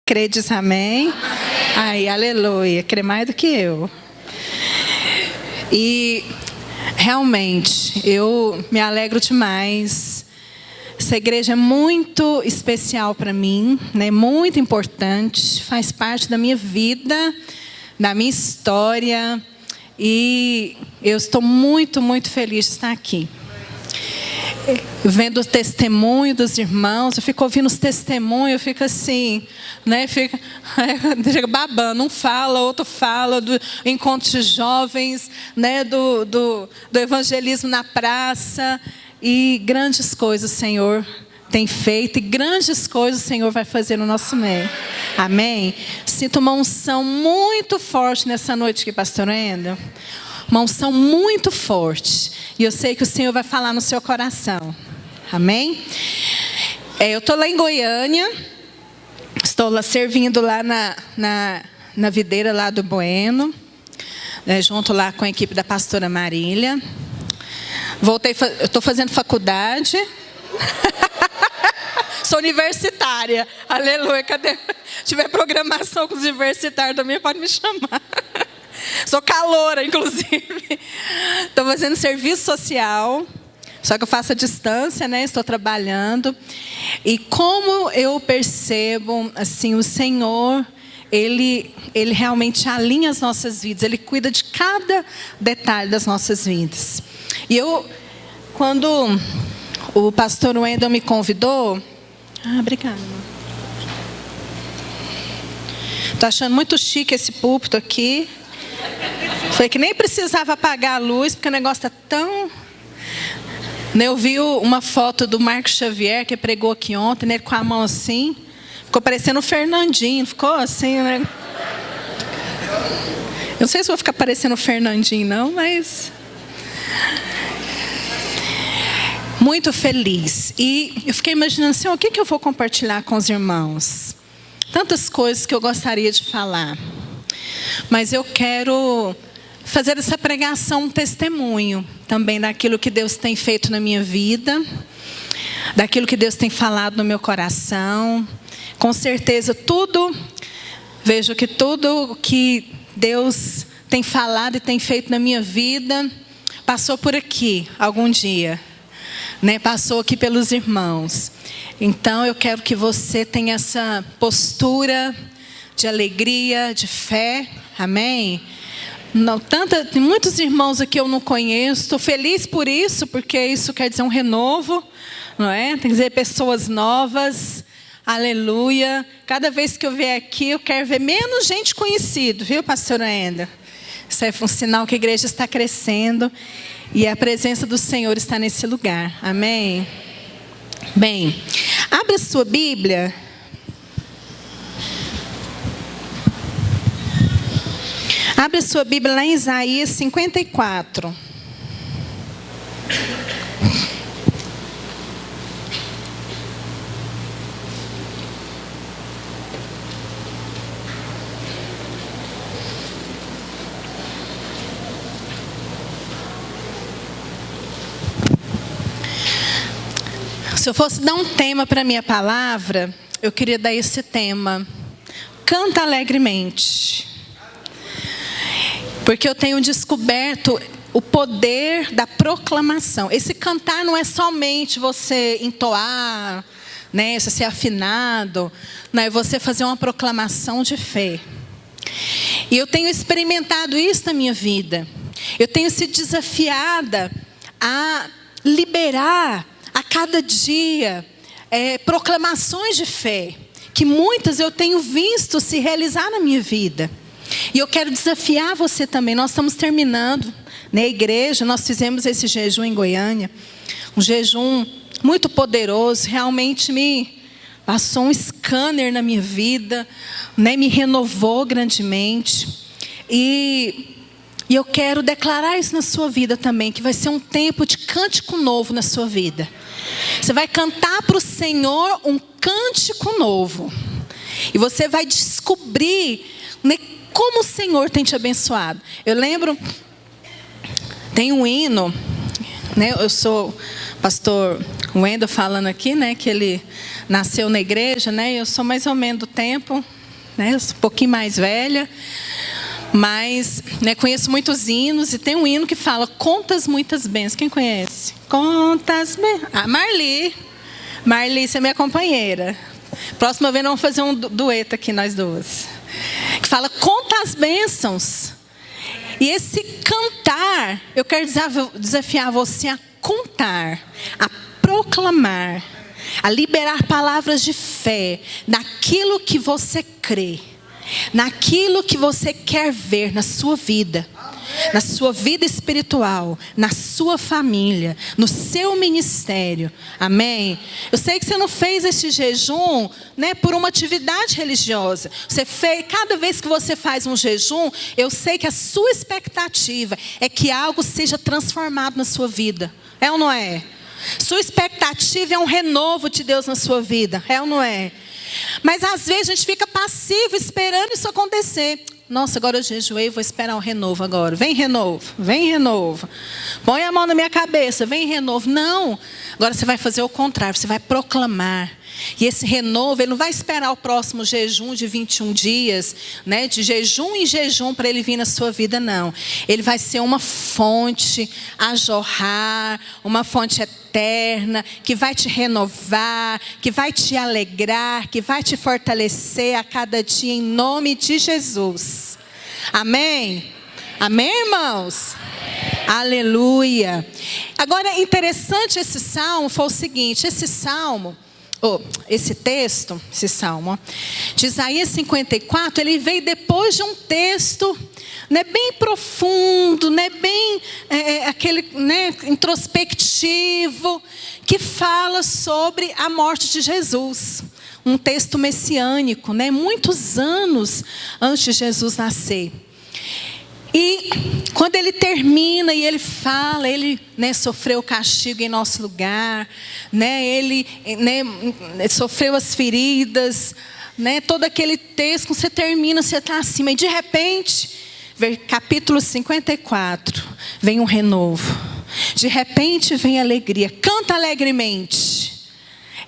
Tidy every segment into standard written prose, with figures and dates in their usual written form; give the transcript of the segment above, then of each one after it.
Crê, diz amém. Ai, aleluia. Crê mais do que eu. E realmente, eu me alegro demais. Essa igreja é muito especial para mim, né? Muito importante. Faz parte da minha vida, da minha história. E eu estou muito, muito feliz de estar aqui. Vendo o testemunho dos irmãos, eu fico ouvindo os testemunhos, eu fico assim, né? Fica babando, um fala, outro fala do encontro de jovens, né? Do evangelismo na praça. E grandes coisas o Senhor tem feito, e grandes coisas o Senhor vai fazer no nosso meio. Amém? Sinto uma unção muito forte nessa noite aqui, pastor Endo. Uma unção muito forte. E eu sei que o Senhor vai falar no seu coração. Amém? Eu estou lá em Goiânia. Estou lá servindo lá na videira lá do Bueno. Junto lá com a equipe da pastora Marília. Eu estou fazendo faculdade. Sou universitária. Aleluia. Cadê? Se tiver programação com os universitários também, pode me chamar. Sou caloura, inclusive. Estou fazendo serviço social. Só que eu faço à distância, né? Estou trabalhando. E como eu percebo, assim, o Senhor, Ele realmente alinha as nossas vidas. Ele cuida de cada detalhe das nossas vidas. E quando o pastor Wendel me convidou... obrigada. Estou achando muito chique esse púlpito aqui. Falei que nem precisava apagar a luz, porque o negócio está tão... Eu vi uma foto do Marco Xavier, que pregou aqui ontem, né, com a mão assim. Ficou parecendo o Fernandinho, ficou assim, né? Eu não sei se vou ficar parecendo o Fernandinho, não, mas... Muito feliz. E eu fiquei imaginando assim, o que eu vou compartilhar com os irmãos? Tantas coisas que eu gostaria de falar. Mas eu quero fazer essa pregação um testemunho também daquilo que Deus tem feito na minha vida, daquilo que Deus tem falado no meu coração. Com certeza vejo que tudo que Deus tem falado e tem feito na minha vida passou por aqui algum dia, né? Passou aqui pelos irmãos. Então eu quero que você tenha essa postura de alegria, de fé. Amém? Tem muitos irmãos aqui eu não conheço. Estou feliz por isso, porque isso quer dizer um renovo, não é? Tem que dizer pessoas novas. Aleluia. Cada vez que eu vier aqui, eu quero ver menos gente conhecida, viu, pastor Enda? Isso é um sinal que a igreja está crescendo e a presença do Senhor está nesse lugar. Amém? Bem, abra a sua Bíblia. Abre a sua Bíblia lá em Isaías 54. Se eu fosse dar um tema para a minha palavra, eu queria dar esse tema. Canta alegremente. Porque eu tenho descoberto o poder da proclamação. Esse cantar não é somente você entoar, né, você ser afinado, não é você fazer uma proclamação de fé. E eu tenho experimentado isso na minha vida. Eu tenho sido desafiada a liberar a cada dia proclamações de fé, que muitas eu tenho visto se realizar na minha vida. E eu quero desafiar você também. Nós estamos terminando, na igreja, nós fizemos esse jejum em Goiânia. Um jejum muito poderoso, realmente me passou um scanner na minha vida, né? Me renovou grandemente. E eu quero declarar isso na sua vida também, que vai ser um tempo de cântico novo na sua vida. Você vai cantar para o Senhor um cântico novo. E você vai descobrir, né, como o Senhor tem te abençoado. Eu lembro, tem um hino, né? Eu sou pastor Wendel falando aqui, né? Que ele nasceu na igreja, né? Eu sou mais ou menos do tempo, né? Eu sou um pouquinho mais velha, mas, né, conheço muitos hinos e tem um hino que fala: contas muitas bênçãos. Quem conhece? Contas bênçãos. Ah, Marli, você é minha companheira. Próxima vez nós vamos fazer um dueto aqui, nós duas. Que fala: conta as bênçãos. E esse cantar, eu quero desafiar você a contar, a proclamar, a liberar palavras de fé naquilo que você crê, naquilo que você quer ver na sua vida. Na sua vida espiritual, na sua família, no seu ministério. Amém? Eu sei que você não fez esse jejum, né, por uma atividade religiosa. Você fez, cada vez que você faz um jejum, eu sei que a sua expectativa é que algo seja transformado na sua vida. É ou não é? Sua expectativa é um renovo de Deus na sua vida. É ou não é? Mas às vezes a gente fica passivo esperando isso acontecer. Nossa, agora eu jejuei, vou esperar um renovo agora. Vem renovo, vem renovo. Põe a mão na minha cabeça, vem renovo. Não, agora você vai fazer o contrário, você vai proclamar. E esse renovo, ele não vai esperar o próximo jejum de 21 dias, né, de jejum em jejum para ele vir na sua vida, não. Ele vai ser uma fonte a jorrar, uma fonte eterna, que vai te renovar, que vai te alegrar, que vai te fortalecer a cada dia em nome de Jesus. Amém? Amém, irmãos? Aleluia. Agora, interessante esse salmo foi o seguinte, esse salmo de Isaías 54, ele veio depois de um texto, né, bem profundo, né, bem aquele, né, introspectivo, que fala sobre a morte de Jesus. Um texto messiânico, né, muitos anos antes de Jesus nascer. E quando ele termina e ele fala, ele, né, sofreu o castigo em nosso lugar, né, ele, né, sofreu as feridas, né, todo aquele texto, você termina, você está acima. E de repente, capítulo 54, vem um renovo. De repente vem alegria. Canta alegremente.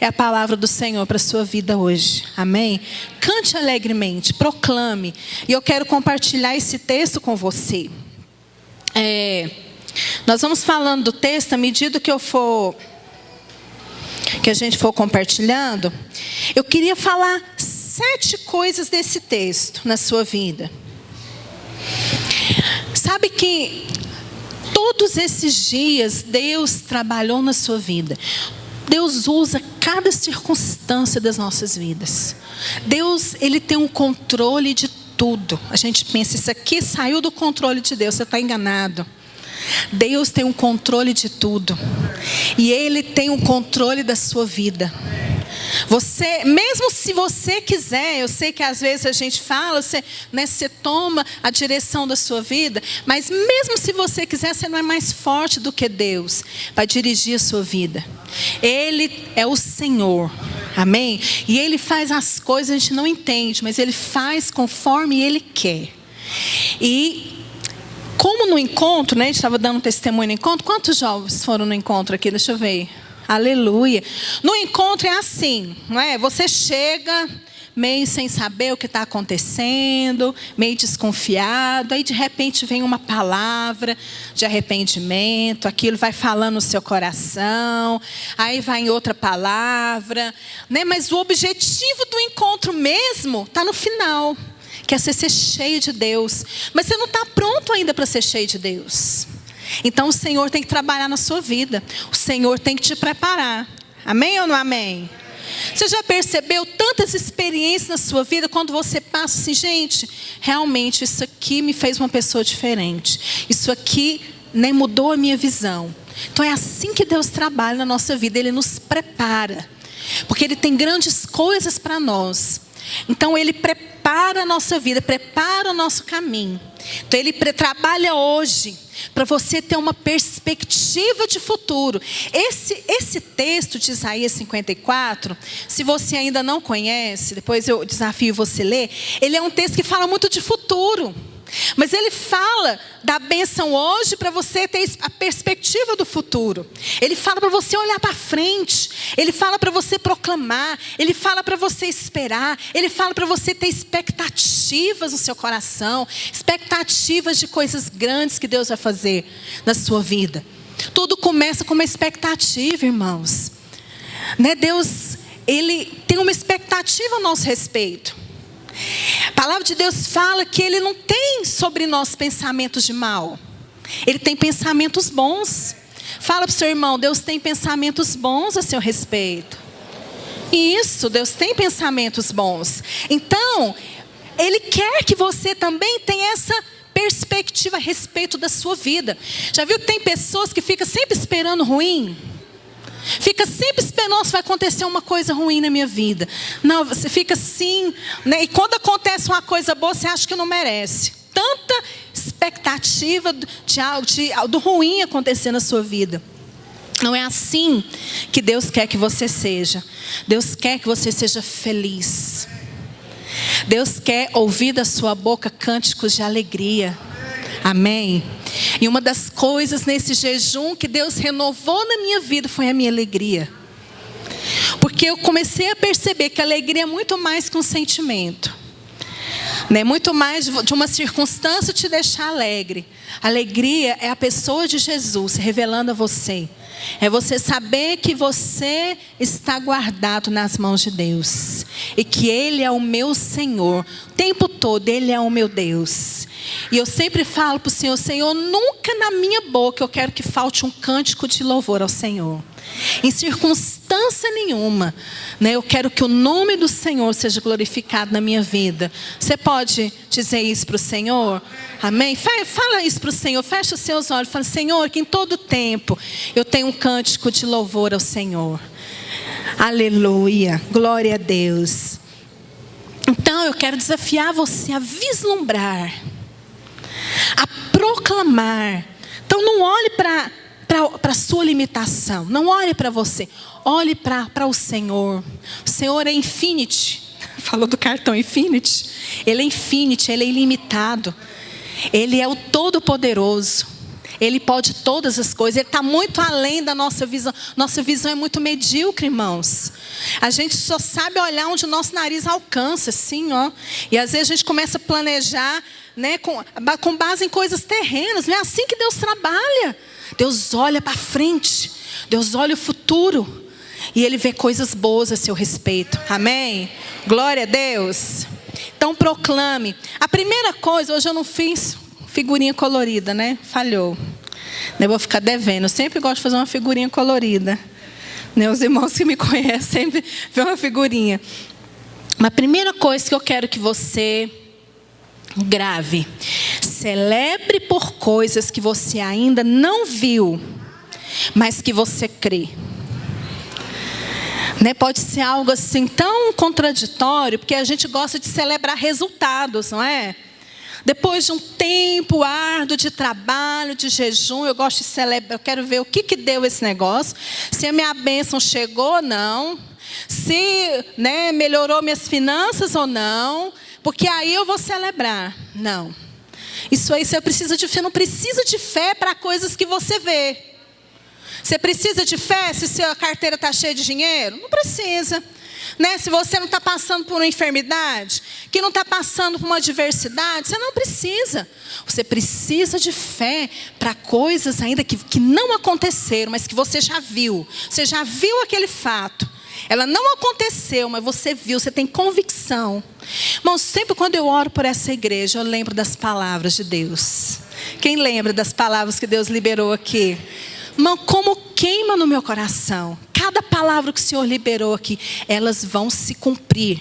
É a palavra do Senhor para a sua vida hoje. Amém? Cante alegremente, proclame. E eu quero compartilhar esse texto com você. Nós vamos falando do texto à medida que a gente for compartilhando. Eu queria falar 7 coisas desse texto na sua vida. Sabe que todos esses dias Deus trabalhou na sua vida. Deus usa cada circunstância das nossas vidas. Deus, ele tem um controle de tudo. A gente pensa, isso aqui saiu do controle de Deus, você está enganado. Deus tem um controle de tudo. E Ele tem um controle da sua vida. Você, mesmo se você quiser, eu sei que às vezes a gente fala, você toma a direção da sua vida, mas mesmo se você quiser, você não é mais forte do que Deus para dirigir a sua vida. Ele é o Senhor, amém? E Ele faz as coisas, a gente não entende, mas Ele faz conforme Ele quer. E como no encontro, né, a gente estava dando um testemunho no encontro, quantos jovens foram no encontro aqui? Deixa eu ver. Aleluia. No encontro é assim, não é? Você chega meio sem saber o que está acontecendo, meio desconfiado, aí de repente vem uma palavra de arrependimento, aquilo vai falando no seu coração, aí vai outra palavra, né? Mas o objetivo do encontro mesmo está no final, que é você ser cheio de Deus. Mas você não está pronto ainda para ser cheio de Deus. Então o Senhor tem que trabalhar na sua vida. O Senhor tem que te preparar. Amém ou não amém? Você já percebeu tantas experiências na sua vida quando você passa assim, gente, realmente isso aqui me fez uma pessoa diferente. Isso aqui, né, mudou a minha visão. Então é assim que Deus trabalha na nossa vida. Ele nos prepara. Porque Ele tem grandes coisas para nós. Então Ele prepara a nossa vida, prepara o nosso caminho. Então Ele trabalha hoje para você ter uma perspectiva de futuro. Esse texto de Isaías 54, se você ainda não conhece, depois eu desafio você a ler, ele é um texto que fala muito de futuro. Mas ele fala da bênção hoje para você ter a perspectiva do futuro. Ele fala para você olhar para frente. Ele fala para você proclamar. Ele fala para você esperar. Ele fala para você ter expectativas no seu coração. Expectativas de coisas grandes que Deus vai fazer na sua vida. Tudo começa com uma expectativa, irmãos. Né? Deus, Ele tem uma expectativa a nosso respeito. A palavra de Deus fala que Ele não tem sobre nós pensamentos de mal. Ele tem pensamentos bons. Fala para o seu irmão, Deus tem pensamentos bons a seu respeito. Isso, Deus tem pensamentos bons. Então, Ele quer que você também tenha essa perspectiva a respeito da sua vida. Já viu que tem pessoas que ficam sempre esperando ruim? Fica sempre esperando, nossa, vai acontecer uma coisa ruim na minha vida. Não, você fica assim, né? E quando acontece uma coisa boa, você acha que não merece. Tanta expectativa de algo do ruim acontecer na sua vida. Não é assim que Deus quer que você seja. Deus quer que você seja feliz. Deus quer ouvir da sua boca cânticos de alegria. Amém? E uma das coisas nesse jejum que Deus renovou na minha vida foi a minha alegria. Porque eu comecei a perceber que a alegria é muito mais que um sentimento. Né? Muito mais de uma circunstância te deixar alegre. Alegria é a pessoa de Jesus se revelando a você. É você saber que você está guardado nas mãos de Deus. E que Ele é o meu Senhor. O tempo todo Ele é o meu Deus. E eu sempre falo para o Senhor, Senhor, nunca na minha boca eu quero que falte um cântico de louvor ao Senhor. Em circunstância nenhuma, né, eu quero que o nome do Senhor seja glorificado na minha vida. Você pode dizer isso para o Senhor? Amém? Fala isso para o Senhor, fecha os seus olhos. Fala, Senhor, que em todo tempo eu tenho um cântico de louvor ao Senhor. Aleluia, glória a Deus. Então eu quero desafiar você a vislumbrar, a proclamar. Então não olhe para a sua limitação. Não olhe para você. Olhe para o Senhor. O Senhor é infinity. Falou do cartão infinity. Ele é infinity, Ele é ilimitado. Ele é o Todo-Poderoso. Ele pode todas as coisas. Ele está muito além da nossa visão. Nossa visão é muito medíocre, irmãos. A gente só sabe olhar onde o nosso nariz alcança, assim, ó. E às vezes a gente começa a planejar, né, com base em coisas terrenas. Não é assim que Deus trabalha. Deus olha para frente. Deus olha o futuro. E Ele vê coisas boas a seu respeito. Amém? Glória a Deus. Então proclame. A primeira coisa, hoje eu não fiz figurinha colorida, né? Falhou. Eu vou ficar devendo. Eu sempre gosto de fazer uma figurinha colorida. Né? Os irmãos que me conhecem sempre vê uma figurinha. Mas a primeira coisa que eu quero que você grave: celebre por coisas que você ainda não viu, mas que você crê. Né? Pode ser algo assim tão contraditório, porque a gente gosta de celebrar resultados, não é? Depois de um tempo árduo de trabalho, de jejum, eu gosto de celebrar, eu quero ver o que deu esse negócio, se a minha bênção chegou ou não, se, né, melhorou minhas finanças ou não, porque aí eu vou celebrar. Não. Isso aí você precisa de fé, não precisa de fé para coisas que você vê. Você precisa de fé se sua carteira está cheia de dinheiro? Não precisa. Né? Se você não está passando por uma enfermidade, que não está passando por uma adversidade, você não precisa. Você precisa de fé para coisas ainda que não aconteceram, mas que você já viu. Você já viu aquele fato. Ela não aconteceu, mas você viu, você tem convicção. Irmãos, sempre quando eu oro por essa igreja, eu lembro das palavras de Deus. Quem lembra das palavras que Deus liberou aqui? Irmão, como queima no meu coração. Cada palavra que o Senhor liberou aqui, elas vão se cumprir.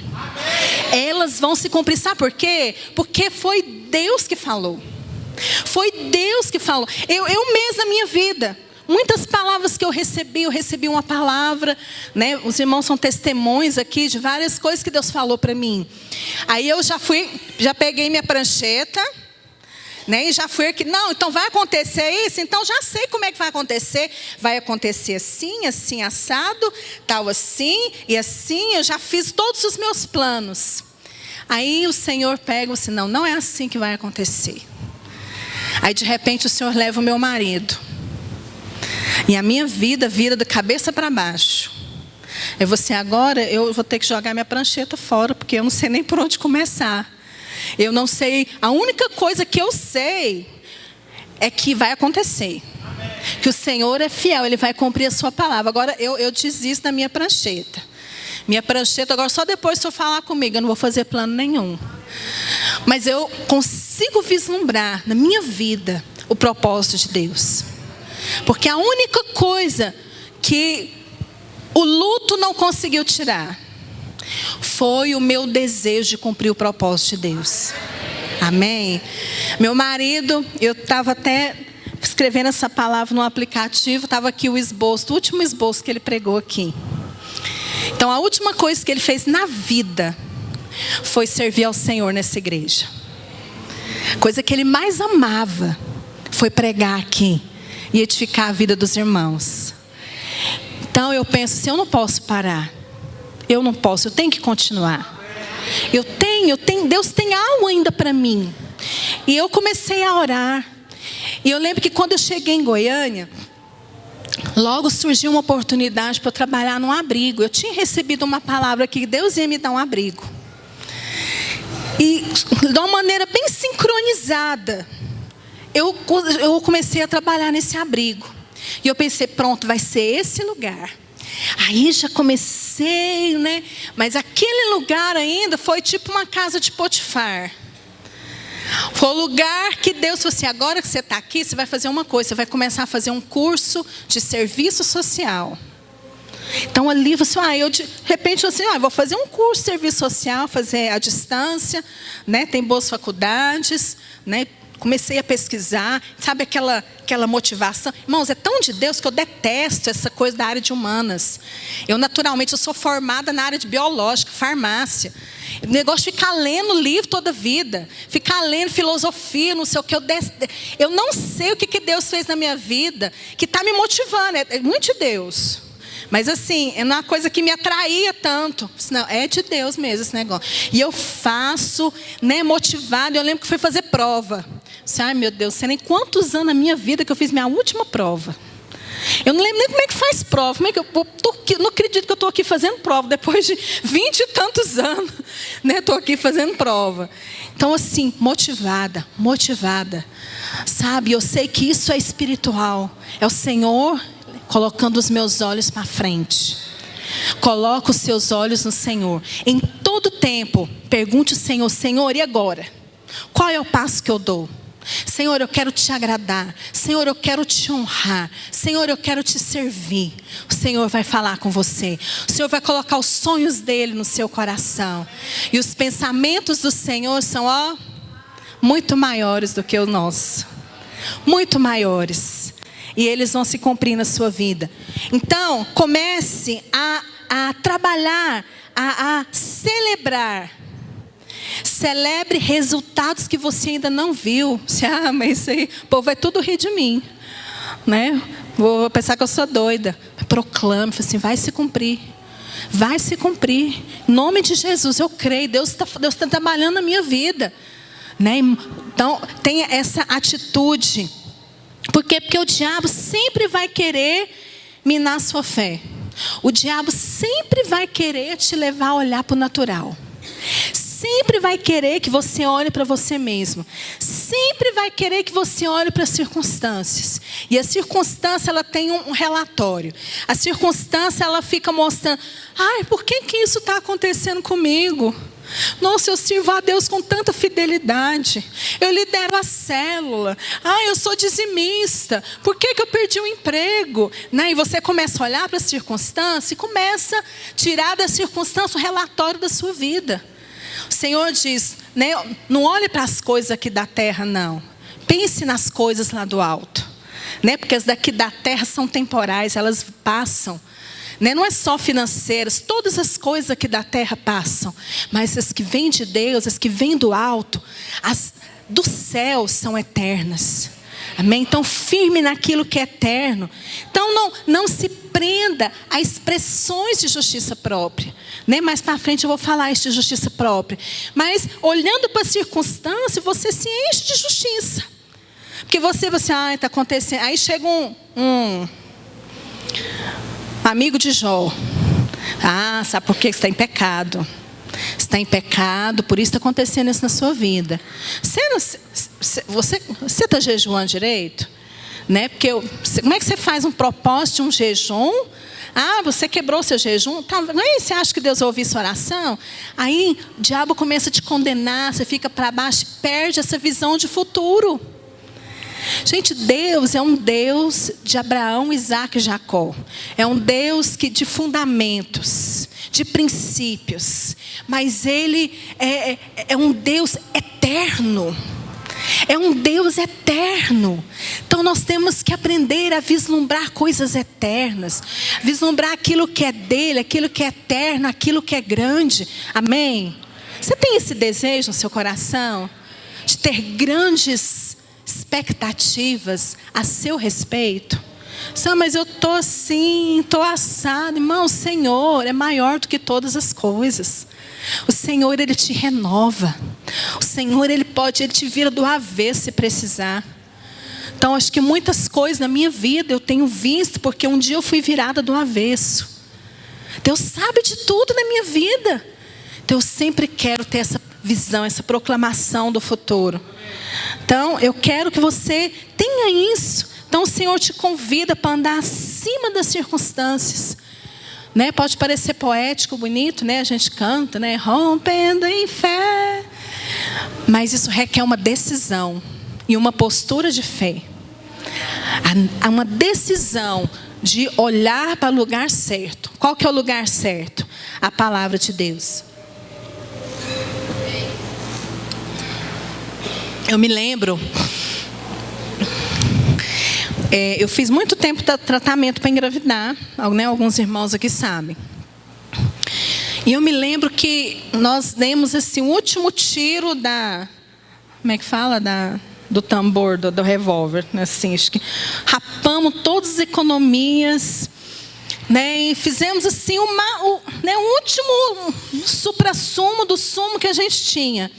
Elas vão se cumprir. Sabe por quê? Porque foi Deus que falou. Foi Deus que falou. Eu mesmo na minha vida, muitas palavras que eu recebi uma palavra, né? Os irmãos são testemunhos aqui de várias coisas que Deus falou para mim. Aí eu já peguei minha prancheta, né? E já fui aqui, não, então vai acontecer isso, então já sei como é que vai acontecer. Vai acontecer assim, assim, assado, tal assim, e assim, eu já fiz todos os meus planos. Aí o Senhor pega assim, não é assim que vai acontecer. Aí de repente o Senhor leva o meu marido. E a minha vida vira de cabeça para baixo. Eu vou assim, agora eu vou ter que jogar minha prancheta fora, porque eu não sei nem por onde começar. Eu não sei, a única coisa que eu sei é que vai acontecer. Que o Senhor é fiel, Ele vai cumprir a sua palavra. Agora eu desisto da minha prancheta. Minha prancheta, agora só depois se eu falar comigo, eu não vou fazer plano nenhum. Mas eu consigo vislumbrar na minha vida o propósito de Deus. Porque a única coisa que o luto não conseguiu tirar foi o meu desejo de cumprir o propósito de Deus. Amém? Meu marido, eu estava até escrevendo essa palavra no aplicativo, estava aqui o esboço, o último esboço que ele pregou aqui. Então a última coisa que ele fez na vida foi servir ao Senhor nessa igreja. A coisa que ele mais amava foi pregar aqui e edificar a vida dos irmãos. Então eu penso assim, eu não posso parar. Eu não posso, eu tenho que continuar. Eu tenho, Deus tem algo ainda para mim. E eu comecei a orar. E eu lembro que quando eu cheguei em Goiânia, logo surgiu uma oportunidade para eu trabalhar num abrigo. Eu tinha recebido uma palavra que Deus ia me dar um abrigo. E de uma maneira bem sincronizada, eu comecei a trabalhar nesse abrigo. E eu pensei, pronto, vai ser esse lugar. Aí já comecei, né? Mas aquele lugar ainda foi tipo uma casa de Potifar. Foi o lugar que Deus falou assim, agora que você está aqui, você vai fazer uma coisa, você vai começar a fazer um curso de serviço social. Então ali você, eu de repente assim, vou fazer um curso de serviço social, fazer à distância, né? Tem boas faculdades, né? Comecei a pesquisar, sabe aquela motivação. Irmãos, é tão de Deus que eu detesto essa coisa da área de humanas. Naturalmente, eu sou formada na área de biológica, farmácia. O negócio de ficar lendo livro toda a vida. Ficar lendo filosofia, não sei o que. Eu não sei o que Deus fez na minha vida, que está me motivando. É muito de Deus. Mas assim, é uma coisa que me atraía tanto. Não, é de Deus mesmo esse negócio. E eu faço, né, motivado. Eu lembro que fui fazer prova. Ai meu Deus, sei nem quantos anos na minha vida que eu fiz minha última prova. Eu não lembro nem como é que faz prova. Como é que eu não acredito que eu estou aqui fazendo prova. Depois de 20 e tantos anos, né, estou aqui fazendo prova. Então assim, motivada. Sabe, eu sei que isso é espiritual. É o Senhor colocando os meus olhos para frente. Coloca os seus olhos no Senhor. Em todo tempo, pergunte ao Senhor, Senhor, e agora? Qual é o passo que eu dou? Senhor, eu quero te agradar. Senhor, eu quero te honrar. Senhor, eu quero te servir. O Senhor vai falar com você. O Senhor vai colocar os sonhos dele no seu coração. E os pensamentos do Senhor são, muito maiores do que o nosso. Muito maiores. E eles vão se cumprir na sua vida. Então, comece a trabalhar, a celebrar. Celebre resultados que você ainda não viu. Mas isso aí, o povo vai tudo rir de mim, né? Vou pensar que eu sou doida. Proclame, assim, vai se cumprir. Vai se cumprir. Em nome de Jesus, eu creio. Deus está trabalhando na minha vida, né? Então, tenha essa atitude. Por quê? Porque o diabo sempre vai querer minar a sua fé. O diabo sempre vai querer te levar a olhar para o natural. Sempre vai querer que você olhe para você mesmo. Sempre vai querer que você olhe para as circunstâncias. E a circunstância, ela tem um relatório. A circunstância, ela fica mostrando, por que isso está acontecendo comigo? Nossa, eu sirvo a Deus com tanta fidelidade. Eu lidero a célula. Eu sou dizimista. Por que eu perdi o emprego? E você começa a olhar para a circunstância e começa a tirar da circunstância o relatório da sua vida. O Senhor diz, né, não olhe para as coisas aqui da terra, não. Pense nas coisas lá do alto. Né, porque as daqui da terra são temporais, elas passam. Não é só financeiras, todas as coisas aqui da terra passam. Mas as que vêm de Deus, as que vêm do alto, as do céu são eternas. Amém? Então, firme naquilo que é eterno. Então, não se prenda a expressões de justiça própria. Né? Mais para frente eu vou falar isso de justiça própria. Mas, olhando para a circunstância, você se enche de justiça. Porque você está acontecendo. Aí chega um amigo de Jó. Sabe por quê? Você está em pecado. Você está em pecado, por isso está acontecendo isso na sua vida. Você está jejuando direito? Né? Porque como é que você faz um propósito de um jejum? Você quebrou seu jejum? Você acha que Deus ouviu sua oração? Aí o diabo começa a te condenar, você fica para baixo e perde essa visão de futuro. Gente, Deus é um Deus de Abraão, Isaac e Jacó. É um Deus de fundamentos, de princípios. Mas Ele é um Deus eterno. É um Deus eterno. Então nós temos que aprender a vislumbrar coisas eternas. Vislumbrar aquilo que é dele, aquilo que é eterno, aquilo que é grande. Amém? Você tem esse desejo no seu coração? De ter grandes expectativas a seu respeito? Mas eu estou assim, estou assado. Irmão, o Senhor é maior do que todas as coisas. O Senhor, Ele te renova. O Senhor, Ele te vira do avesso se precisar. Então, acho que muitas coisas na minha vida eu tenho visto, porque um dia eu fui virada do avesso. Deus sabe de tudo na minha vida. Então, eu sempre quero ter essa visão, essa proclamação do futuro. Então, eu quero que você tenha isso. Então, o Senhor te convida para andar acima das circunstâncias. Né? Pode parecer poético, bonito, né? A gente canta, né? Rompendo em fé. Mas isso requer uma decisão e uma postura de fé. Há uma decisão de olhar para o lugar certo. Qual que é o lugar certo? A palavra de Deus. Eu me lembro, eu fiz muito tempo de tratamento para engravidar, né? Alguns irmãos aqui sabem. E eu me lembro que nós demos esse último tiro como é que fala? Do tambor, do revólver, né? Assim, acho que rapamos todas as economias, né? E fizemos assim o último suprassumo do sumo que a gente tinha.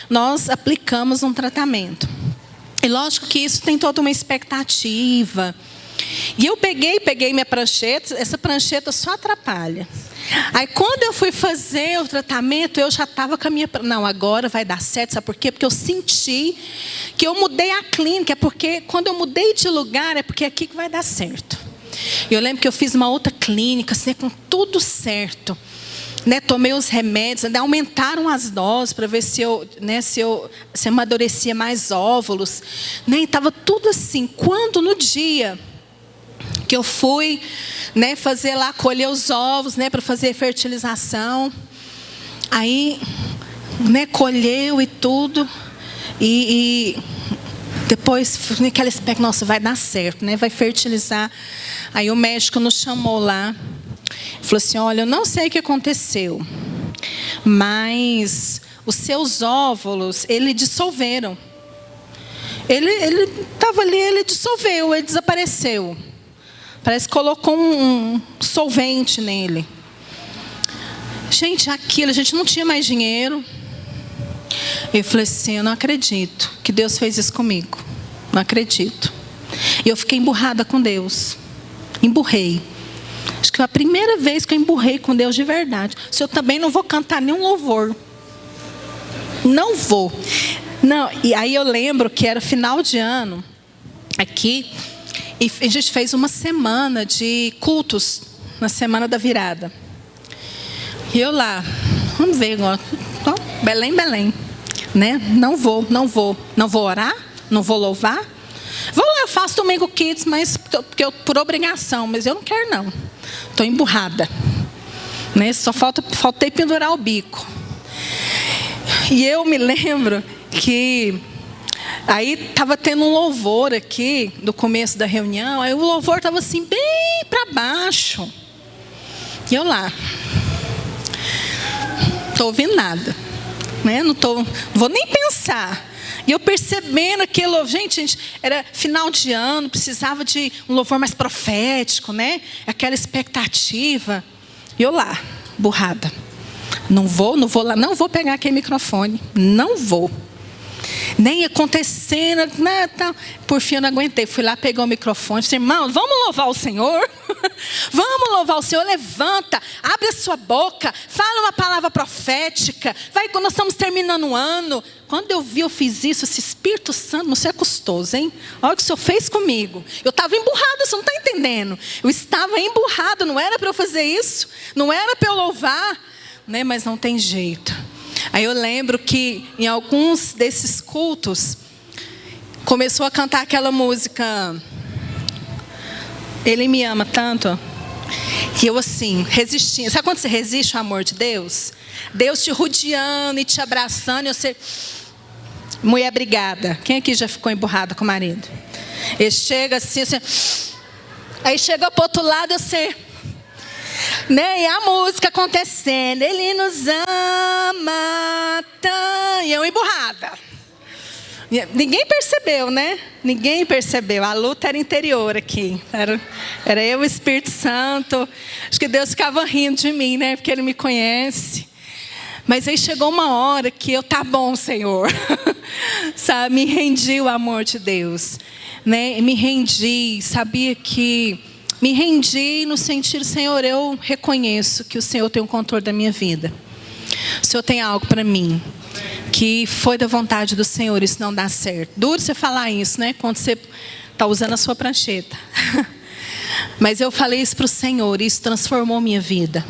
Nós aplicamos um tratamento. E lógico que isso tem toda uma expectativa. E eu peguei minha prancheta. Essa prancheta só atrapalha. Aí quando eu fui fazer o tratamento, eu já estava com a minha... Não, agora vai dar certo. Sabe por quê? Porque eu senti que eu mudei a clínica. É porque quando eu mudei de lugar, é porque é aqui que vai dar certo. E eu lembro que eu fiz uma outra clínica, assim, com tudo certo. Né, tomei os remédios, ainda aumentaram as doses para ver se amadurecia mais óvulos. Né, e estava tudo assim. Quando no dia que eu fui, né, fazer lá, colher os ovos, né, para fazer fertilização. Aí, né, colheu e tudo. E depois, naquela expectativa, nossa, vai dar certo, né, vai fertilizar. Aí o médico nos chamou lá. Falou assim, olha, eu não sei o que aconteceu, mas os seus óvulos, ele dissolveram. Ele estava ali, ele dissolveu, ele desapareceu. Parece que colocou um solvente nele. Gente, a gente não tinha mais dinheiro. Eu falei assim, eu não acredito que Deus fez isso comigo. Não acredito. E eu fiquei emburrada com Deus. Emburrei. Acho que foi a primeira vez que eu emburrei com Deus de verdade. Se eu também não vou cantar nenhum louvor. Não vou. Não, e aí eu lembro que era final de ano aqui. E a gente fez uma semana de cultos na semana da virada. E eu lá, vamos ver agora. Belém, né? Não vou orar, não vou louvar. Vou lá, eu faço domingo kids, mas por obrigação, mas eu não quero não. Estou emburrada, né? Só faltei pendurar o bico. E eu me lembro que aí estava tendo um louvor aqui no começo da reunião. Aí o louvor estava assim bem para baixo. E eu lá, estou ouvindo nada, né? Não vou nem pensar E eu percebendo aquilo, gente, era final de ano, precisava de um louvor mais profético, né? Aquela expectativa. E eu lá, burrada. Não vou lá, não vou pegar aquele microfone. Não vou. Nem acontecendo, né, tá. Por fim eu não aguentei, fui lá, peguei o microfone, disse: irmão, vamos louvar o Senhor? Vamos louvar o Senhor, levanta, abre a sua boca, fala uma palavra profética, vai, nós estamos terminando o ano. Quando eu vi, eu fiz isso, esse Espírito Santo, não sei, é custoso, hein? Olha o que o Senhor fez comigo. Eu estava emburrada, você não está entendendo. Eu estava emburrada, não era para eu fazer isso, não era para eu louvar, né? Mas não tem jeito. Aí eu lembro que em alguns desses cultos, começou a cantar aquela música, Ele Me Ama Tanto, que eu assim, resistindo. Sabe quando você resiste ao amor de Deus? Deus te rodeando e te abraçando, e você, mulher brigada. Quem aqui já ficou emburrada com o marido? Ele chega assim, aí chega para o outro lado, você... né? E a música acontecendo, Ele nos ama tanto, e eu emburrada. Ninguém percebeu, né? Ninguém percebeu. A luta era interior aqui. Era eu e o Espírito Santo. Acho que Deus ficava rindo de mim, né? Porque Ele me conhece. Mas aí chegou uma hora que eu, tá bom, Senhor. Sabe? Me rendi ao amor de Deus, né? Me rendi, sabia que... Me rendi no sentido, Senhor, eu reconheço que o Senhor tem o controle da minha vida. O Senhor tem algo para mim, que foi da vontade do Senhor, isso não dá certo. Duro você falar isso, né? Quando você está usando a sua prancheta. Mas eu falei isso para o Senhor, e isso transformou minha vida.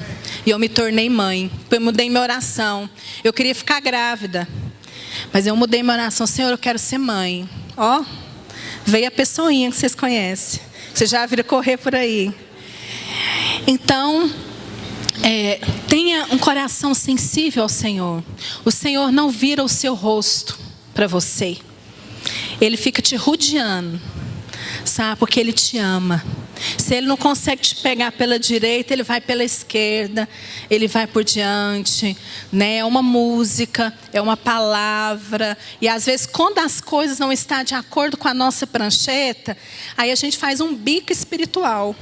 E eu me tornei mãe. Eu mudei minha oração. Eu queria ficar grávida, mas eu mudei minha oração. Senhor, eu quero ser mãe. Ó, veio a pessoinha que vocês conhecem. Você já viram correr por aí. Então, tenha um coração sensível ao Senhor. O Senhor não vira o seu rosto para você. Ele fica te rodeando, sabe? Porque Ele te ama. Se Ele não consegue te pegar pela direita, Ele vai pela esquerda, Ele vai por diante, né? É uma música, é uma palavra. E às vezes, quando as coisas não estão de acordo com a nossa prancheta, aí a gente faz um bico espiritual.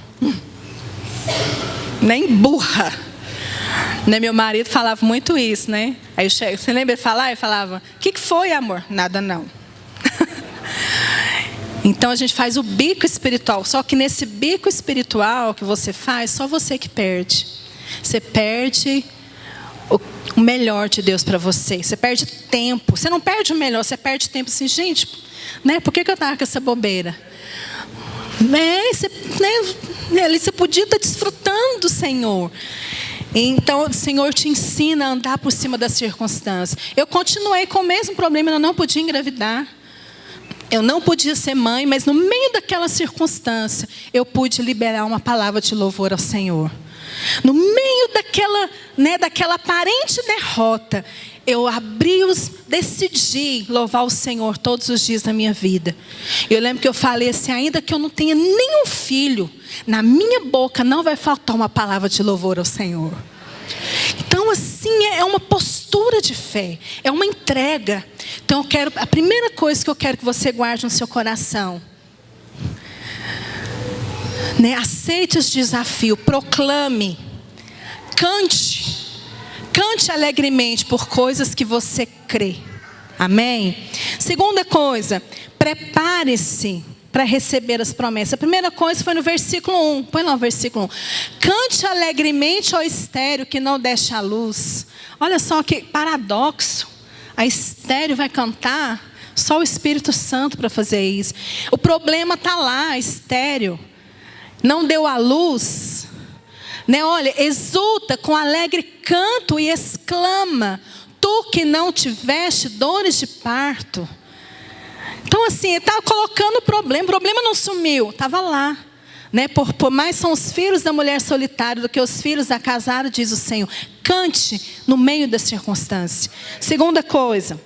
Nem burra. Né? Meu marido falava muito isso, né? Aí eu chego, você lembra de falar? Eu falava: o que foi, amor? Nada não. Então a gente faz o bico espiritual. Só que nesse bico espiritual que você faz, só você que perde. Você perde o melhor de Deus para você. Você perde tempo. Você não perde o melhor, você perde tempo assim, gente, né? Por que eu estava com essa bobeira? Você podia estar desfrutando do Senhor. Então o Senhor te ensina a andar por cima das circunstâncias. Eu continuei com o mesmo problema, eu não podia engravidar. Eu não podia ser mãe, mas no meio daquela circunstância, eu pude liberar uma palavra de louvor ao Senhor. No meio daquela aparente derrota, eu decidi louvar o Senhor todos os dias da minha vida. Eu lembro que eu falei assim: ainda que eu não tenha nenhum filho, na minha boca não vai faltar uma palavra de louvor ao Senhor. Então assim, é uma postura de fé, é uma entrega. Então a primeira coisa que eu quero que você guarde no seu coração, né? Aceite esse desafio, proclame, cante alegremente por coisas que você crê. Amém? Segunda coisa, prepare-se para receber as promessas. A primeira coisa foi no versículo 1. Põe lá o versículo 1. Cante alegremente, ó estéreo, que não deixa a luz. Olha só que paradoxo. A estéreo vai cantar, só o Espírito Santo para fazer isso. O problema está lá, a estéreo não deu a luz, né? Olha, exulta com alegre canto e exclama: tu que não tiveste dores de parto. Então assim, ele estava colocando o problema não sumiu, estava lá, né? Por mais são os filhos da mulher solitária do que os filhos da casada, diz o Senhor. Cante no meio da circunstância. Segunda coisa,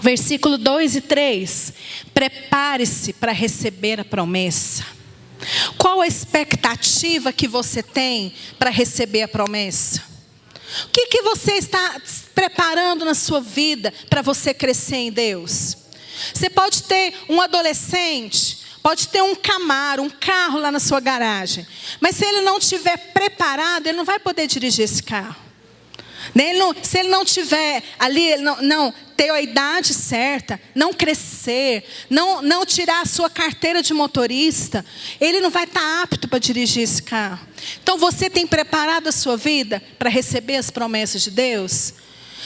versículo 2 e 3. Prepare-se para receber a promessa. Qual a expectativa que você tem para receber a promessa? O que você está preparando na sua vida para você crescer em Deus? Você pode ter um adolescente, pode ter um Camaro, um carro lá na sua garagem. Mas se ele não estiver preparado, ele não vai poder dirigir esse carro. Se ele não tiver ali, não ter a idade certa, não crescer, não tirar a sua carteira de motorista, ele não vai estar apto para dirigir esse carro. Então você tem preparado a sua vida para receber as promessas de Deus?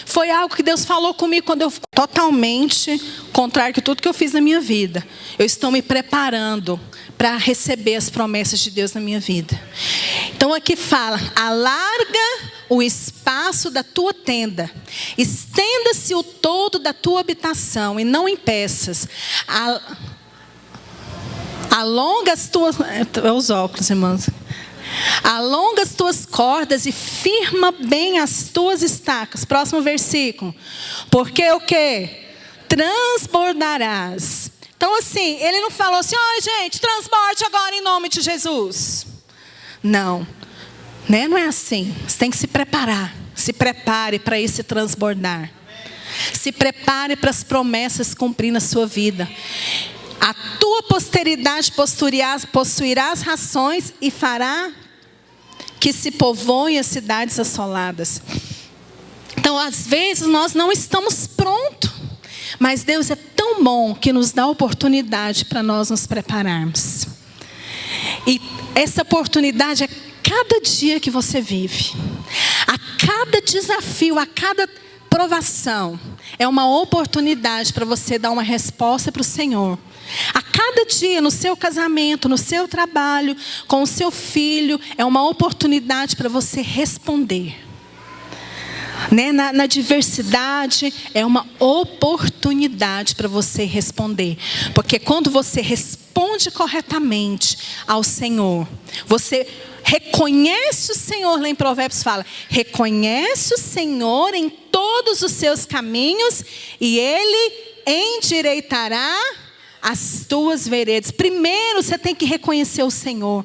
Foi algo que Deus falou comigo quando eu totalmente contrário que tudo que eu fiz na minha vida. Eu estou me preparando para receber as promessas de Deus na minha vida. Então aqui fala: alarga o espaço da tua tenda, estenda-se o todo da tua habitação e não em peças. Alonga as tuas... os óculos, irmãos. Alonga as tuas cordas e firma bem as tuas estacas. Próximo versículo. Porque o quê? Transbordarás. Então assim, ele não falou assim: olha gente, transborde agora em nome de Jesus. Não. Não é assim. Você tem que se preparar. Se prepare para esse transbordar. Se prepare para as promessas cumprir na sua vida. A tua posteridade possuirá as rações e fará que se povoem as cidades assoladas. Então, às vezes, nós não estamos prontos. Mas Deus é tão bom que nos dá oportunidade para nós nos prepararmos. E essa oportunidade é cada dia que você vive. A cada desafio, a cada provação, é uma oportunidade para você dar uma resposta para o Senhor. A cada dia, no seu casamento, no seu trabalho, com o seu filho, é uma oportunidade para você responder. Na diversidade, é uma oportunidade para você responder. Porque quando você responde corretamente ao Senhor, você reconhece o Senhor, lá em Provérbios fala: reconhece o Senhor em todos os seus caminhos e Ele endireitará as tuas veredas. Primeiro você tem que reconhecer o Senhor.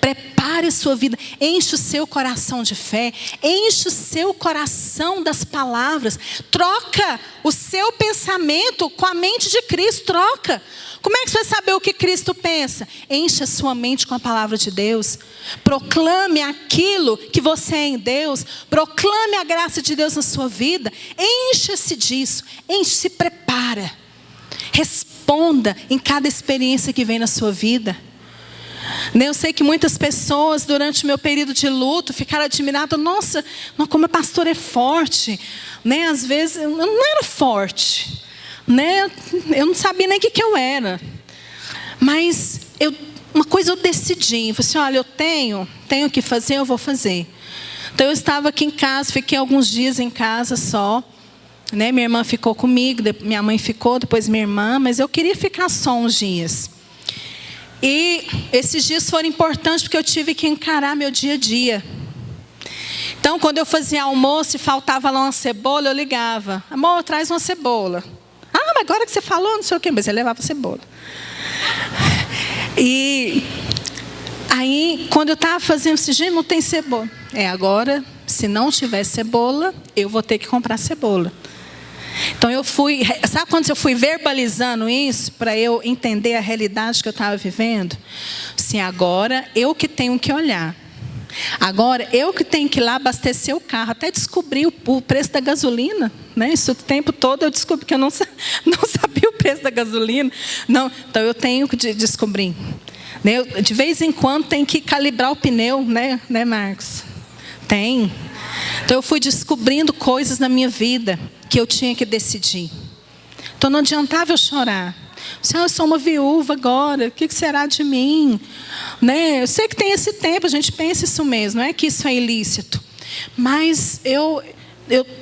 Prepare a sua vida, enche o seu coração de fé, enche o seu coração das palavras. Troca o seu pensamento com a mente de Cristo, troca. Como é que você vai saber o que Cristo pensa? Enche a sua mente com a palavra de Deus. Proclame aquilo que você é em Deus. Proclame a graça de Deus na sua vida. Encha-se disso, se prepara. Responda em cada experiência que vem na sua vida. Eu sei que muitas pessoas durante o meu período de luto ficaram admiradas: nossa, como a pastora é forte. Às vezes eu não era forte, eu não sabia nem o que eu era. Mas uma coisa eu decidi, eu falei assim: olha, eu tenho que fazer, eu vou fazer. Então eu estava aqui em casa, fiquei alguns dias em casa só. Minha irmã ficou comigo, minha mãe ficou, depois minha irmã, mas eu queria ficar só uns dias. E esses dias foram importantes porque eu tive que encarar meu dia a dia. Então, quando eu fazia almoço e faltava lá uma cebola, eu ligava: amor, traz uma cebola. Ah, mas agora que você falou, não sei o quê, mas eu levava cebola. E aí, quando eu estava fazendo esse dia, não tem cebola. Agora, se não tiver cebola, eu vou ter que comprar cebola. Então eu fui, sabe quando eu fui verbalizando isso, para eu entender a realidade que eu estava vivendo? Assim, agora eu que tenho que olhar. Agora eu que tenho que ir lá abastecer o carro, até descobrir o preço da gasolina. Isso o tempo todo eu descobri que eu não sabia o preço da gasolina. Então eu tenho que descobrir. De vez em quando tem que calibrar o pneu, né Marcos? Tem. Então eu fui descobrindo coisas na minha vida que eu tinha que decidir. Então não adiantava eu chorar. Eu sou uma viúva agora, o que será de mim? Eu sei que tem esse tempo, a gente pensa isso mesmo, não é que isso é ilícito. Mas eu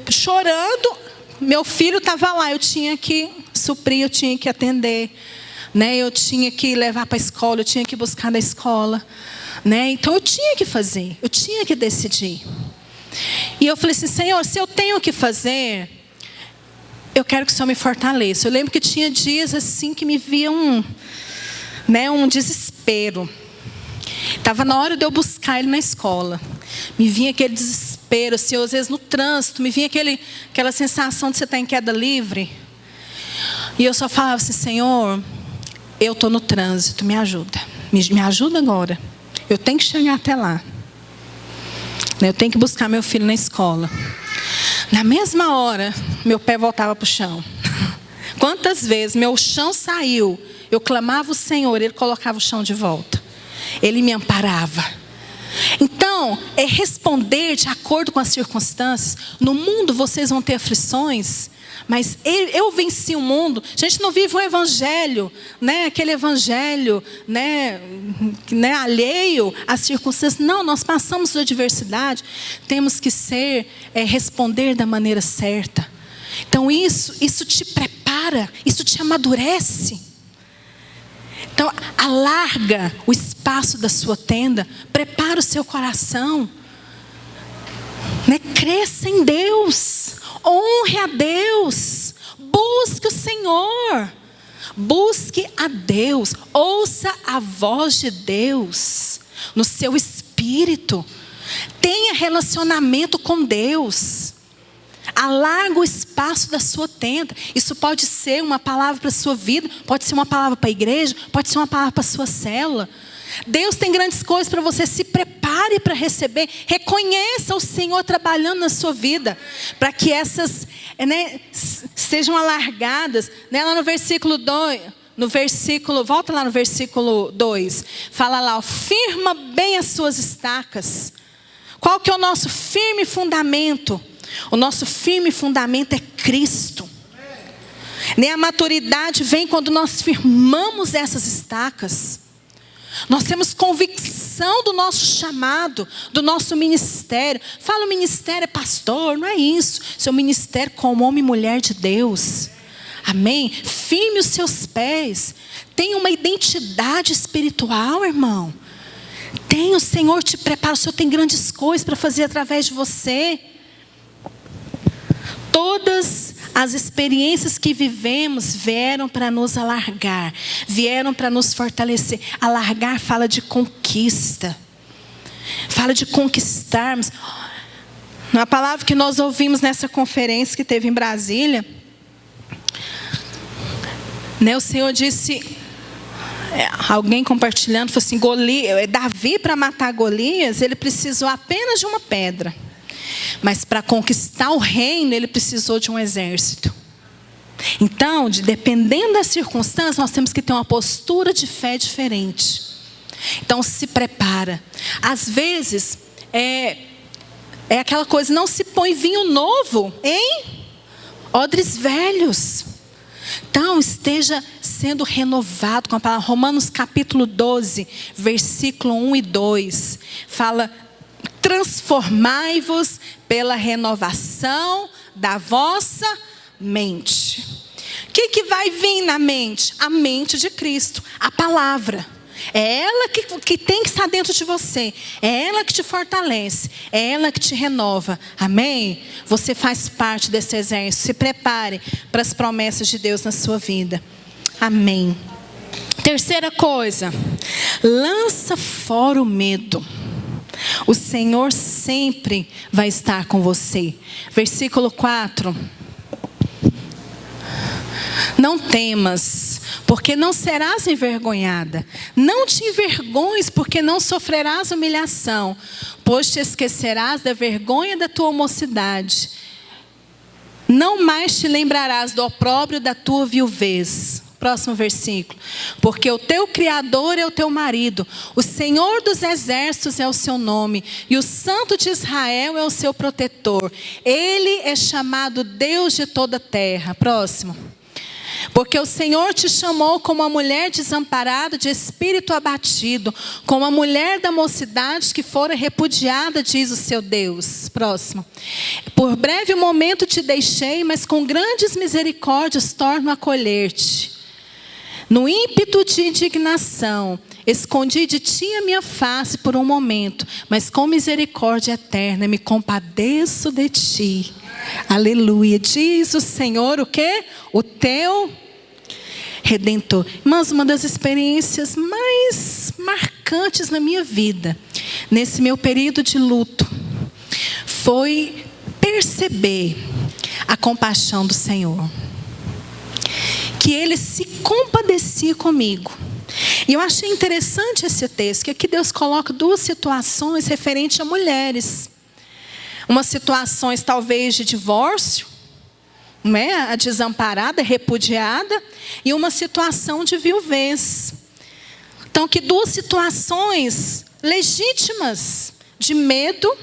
chorando, meu filho estava lá, eu tinha que suprir, eu tinha que atender. Eu tinha que levar para a escola, eu tinha que buscar na escola. Então eu tinha que fazer, eu tinha que decidir. E eu falei assim: Senhor, se eu tenho que fazer, eu quero que o Senhor me fortaleça. Eu lembro que tinha dias assim que me via um desespero. Estava na hora de eu buscar ele na escola. Me vinha aquele desespero, assim, às vezes no trânsito, me vinha aquela sensação de você estar em queda livre. E eu só falava assim: Senhor, eu estou no trânsito, me ajuda. Me ajuda agora. Eu tenho que chegar até lá. Eu tenho que buscar meu filho na escola. Na mesma hora, meu pé voltava para o chão. Quantas vezes meu chão saiu, eu clamava o Senhor, Ele colocava o chão de volta. Ele me amparava. Então, é responder de acordo com as circunstâncias. No mundo vocês vão ter aflições, mas eu venci o mundo. A gente não vive um evangelho, né? Aquele evangelho, né, alheio às circunstâncias. Não, nós passamos por adversidade. Temos que responder da maneira certa. Então isso te prepara, isso te amadurece. Então, alarga o espaço da sua tenda, prepara o seu coração, né? Cresça em Deus, honre a Deus, busque o Senhor, busque a Deus, ouça a voz de Deus no seu espírito, tenha relacionamento com Deus. Alarga o espaço da sua tenda. Isso pode ser uma palavra para a sua vida, pode ser uma palavra para a igreja, pode ser uma palavra para a sua célula. Deus tem grandes coisas para você. Se prepare para receber. Reconheça o Senhor trabalhando na sua vida, para que essas, né, sejam alargadas, né? Lá no versículo 2, volta lá no versículo 2, fala lá: firma bem as suas estacas. Qual que é o nosso firme fundamento? O nosso firme fundamento é Cristo. A maturidade vem quando nós firmamos essas estacas. Nós temos convicção do nosso chamado, do nosso ministério. Fala, o ministério é pastor, não é isso. Seu ministério como homem e mulher de Deus. Amém? Firme os seus pés. Tenha uma identidade espiritual, irmão. O Senhor te prepara. O Senhor tem grandes coisas para fazer através de você. Todas as experiências que vivemos vieram para nos alargar, vieram para nos fortalecer. Alargar fala de conquista, fala de conquistarmos. A palavra que nós ouvimos nessa conferência que teve em Brasília, né, o Senhor disse, alguém compartilhando, falou assim: Davi, para matar Golias, ele precisou apenas de uma pedra. Mas para conquistar o reino, ele precisou de um exército. Então, dependendo das circunstâncias, nós temos que ter uma postura de fé diferente. Então, se prepara. Às vezes, é aquela coisa: não se põe vinho novo em odres velhos. Então, esteja sendo renovado com a palavra. Romanos capítulo 12, versículo 1 e 2. Fala: transformai-vos pela renovação da vossa mente. O que vai vir na mente? A mente de Cristo, a palavra. É ela que tem que estar dentro de você. É ela que te fortalece. É ela que te renova. Amém? Você faz parte desse exército. Se prepare para as promessas de Deus na sua vida. Amém. Terceira coisa: lança fora o medo. O Senhor sempre vai estar com você. Versículo 4. Não temas, porque não serás envergonhada. Não te envergonhes, porque não sofrerás humilhação. Pois te esquecerás da vergonha da tua mocidade. Não mais te lembrarás do opróbrio da tua viuvez. Próximo versículo. Porque o teu Criador é o teu marido, o Senhor dos exércitos é o seu nome, e o Santo de Israel é o seu protetor. Ele é chamado Deus de toda a terra. Próximo. Porque o Senhor te chamou como a mulher desamparada, de espírito abatido, como a mulher da mocidade que fora repudiada, diz o seu Deus. Próximo. Por breve momento te deixei, mas com grandes misericórdias torno a acolher-te. No ímpeto de indignação, escondi de ti a minha face por um momento, mas com misericórdia eterna me compadeço de ti. Aleluia. Diz o Senhor o quê? O teu Redentor. Irmãos, uma das experiências mais marcantes na minha vida, nesse meu período de luto, foi perceber a compaixão do Senhor. que Ele se compadecia comigo. E eu achei interessante esse texto, que aqui Deus coloca duas situações referentes a mulheres. Umas situações talvez de divórcio, não é? A desamparada, repudiada, e uma situação de viuvez. Então, que duas situações legítimas de medo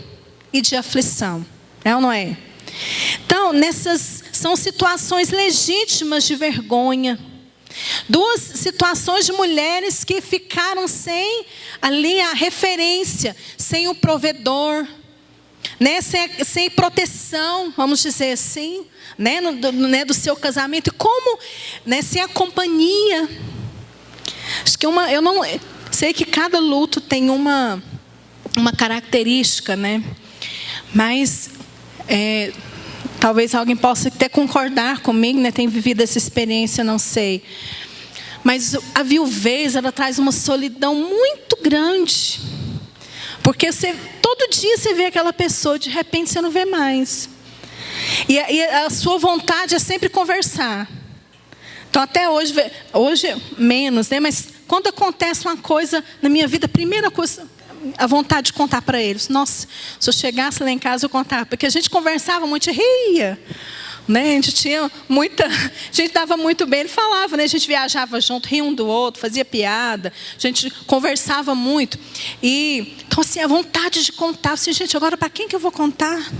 e de aflição, é ou não é? Então, nessas são situações legítimas de vergonha. Duas situações de mulheres que ficaram sem ali a referência, sem o provedor, né? sem proteção, vamos dizer assim, né? Do seu casamento. E como, né? Sem a companhia. Acho que eu não sei que cada luto tem uma característica, né? Mas talvez alguém possa até concordar comigo, né? Tem vivido essa experiência, não sei. Mas a viuvez, ela traz uma solidão muito grande. Porque todo dia você vê aquela pessoa, de repente você não vê mais. E a sua vontade é sempre conversar. Então até hoje menos, né? Mas quando acontece uma coisa na minha vida, a primeira coisa, a vontade de contar para eles. Nossa, se eu chegasse lá em casa eu contava. Porque a gente conversava muito e ria. Né? A gente tinha muita... A gente dava muito bem, ele falava, né? A gente viajava junto, ria um do outro, fazia piada. A gente conversava muito. Então assim, a vontade de contar. Assim, gente, agora para quem que eu vou contar?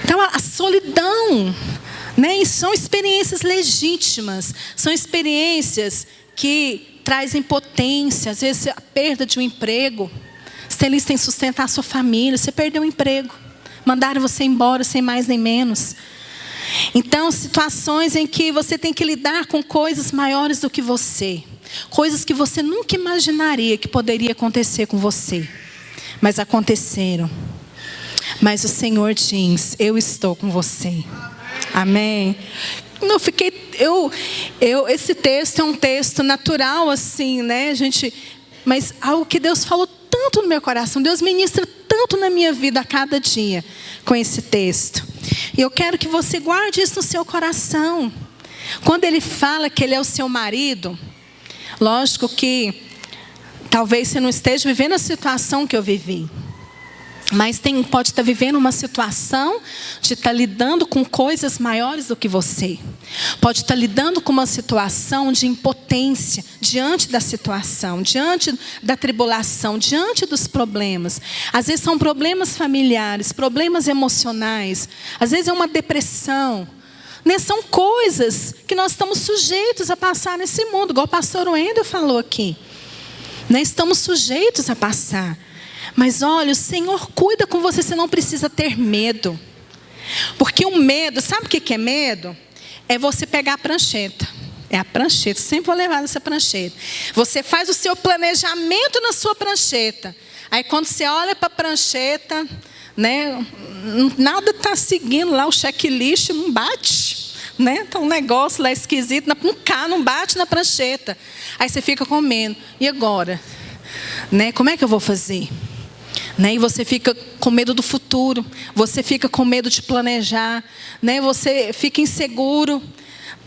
Então a solidão, né? E são experiências legítimas. São experiências que trazem potência, às vezes a perda de um emprego. Você tem que sustentar a sua família, você perdeu o emprego, mandaram você embora sem mais nem menos. Então, situações em que você tem que lidar com coisas maiores do que você, coisas que você nunca imaginaria que poderia acontecer com você, mas aconteceram. Mas o Senhor diz: eu estou com você. Amém. Esse texto é um texto natural, assim, né, gente? Mas algo que Deus falou tanto no meu coração, Deus ministra tanto na minha vida a cada dia com esse texto. E eu quero que você guarde isso no seu coração. Quando Ele fala que Ele é o seu marido, lógico que talvez você não esteja vivendo a situação que eu vivi. Mas pode estar vivendo uma situação de estar lidando com coisas maiores do que você. Pode estar lidando com uma situação de impotência diante da situação, diante da tribulação, diante dos problemas. Às vezes são problemas familiares, problemas emocionais. Às vezes é uma depressão. Né? São coisas que nós estamos sujeitos a passar nesse mundo, igual o pastor Wendel falou aqui. Né? Estamos sujeitos a passar. Mas olha, o Senhor cuida com você, você não precisa ter medo. Porque o medo, sabe o que é medo? É você pegar a prancheta. É a prancheta, sempre vou levar nessa prancheta. Você faz o seu planejamento na sua prancheta. Aí quando você olha para a prancheta, né, nada está seguindo lá, o checklist não bate. Né? Tá um negócio lá esquisito, não bate na prancheta. Aí você fica com medo. E agora? Né? Como é que eu vou fazer? Né? E você fica com medo do futuro, você fica com medo de planejar, né? Você fica inseguro.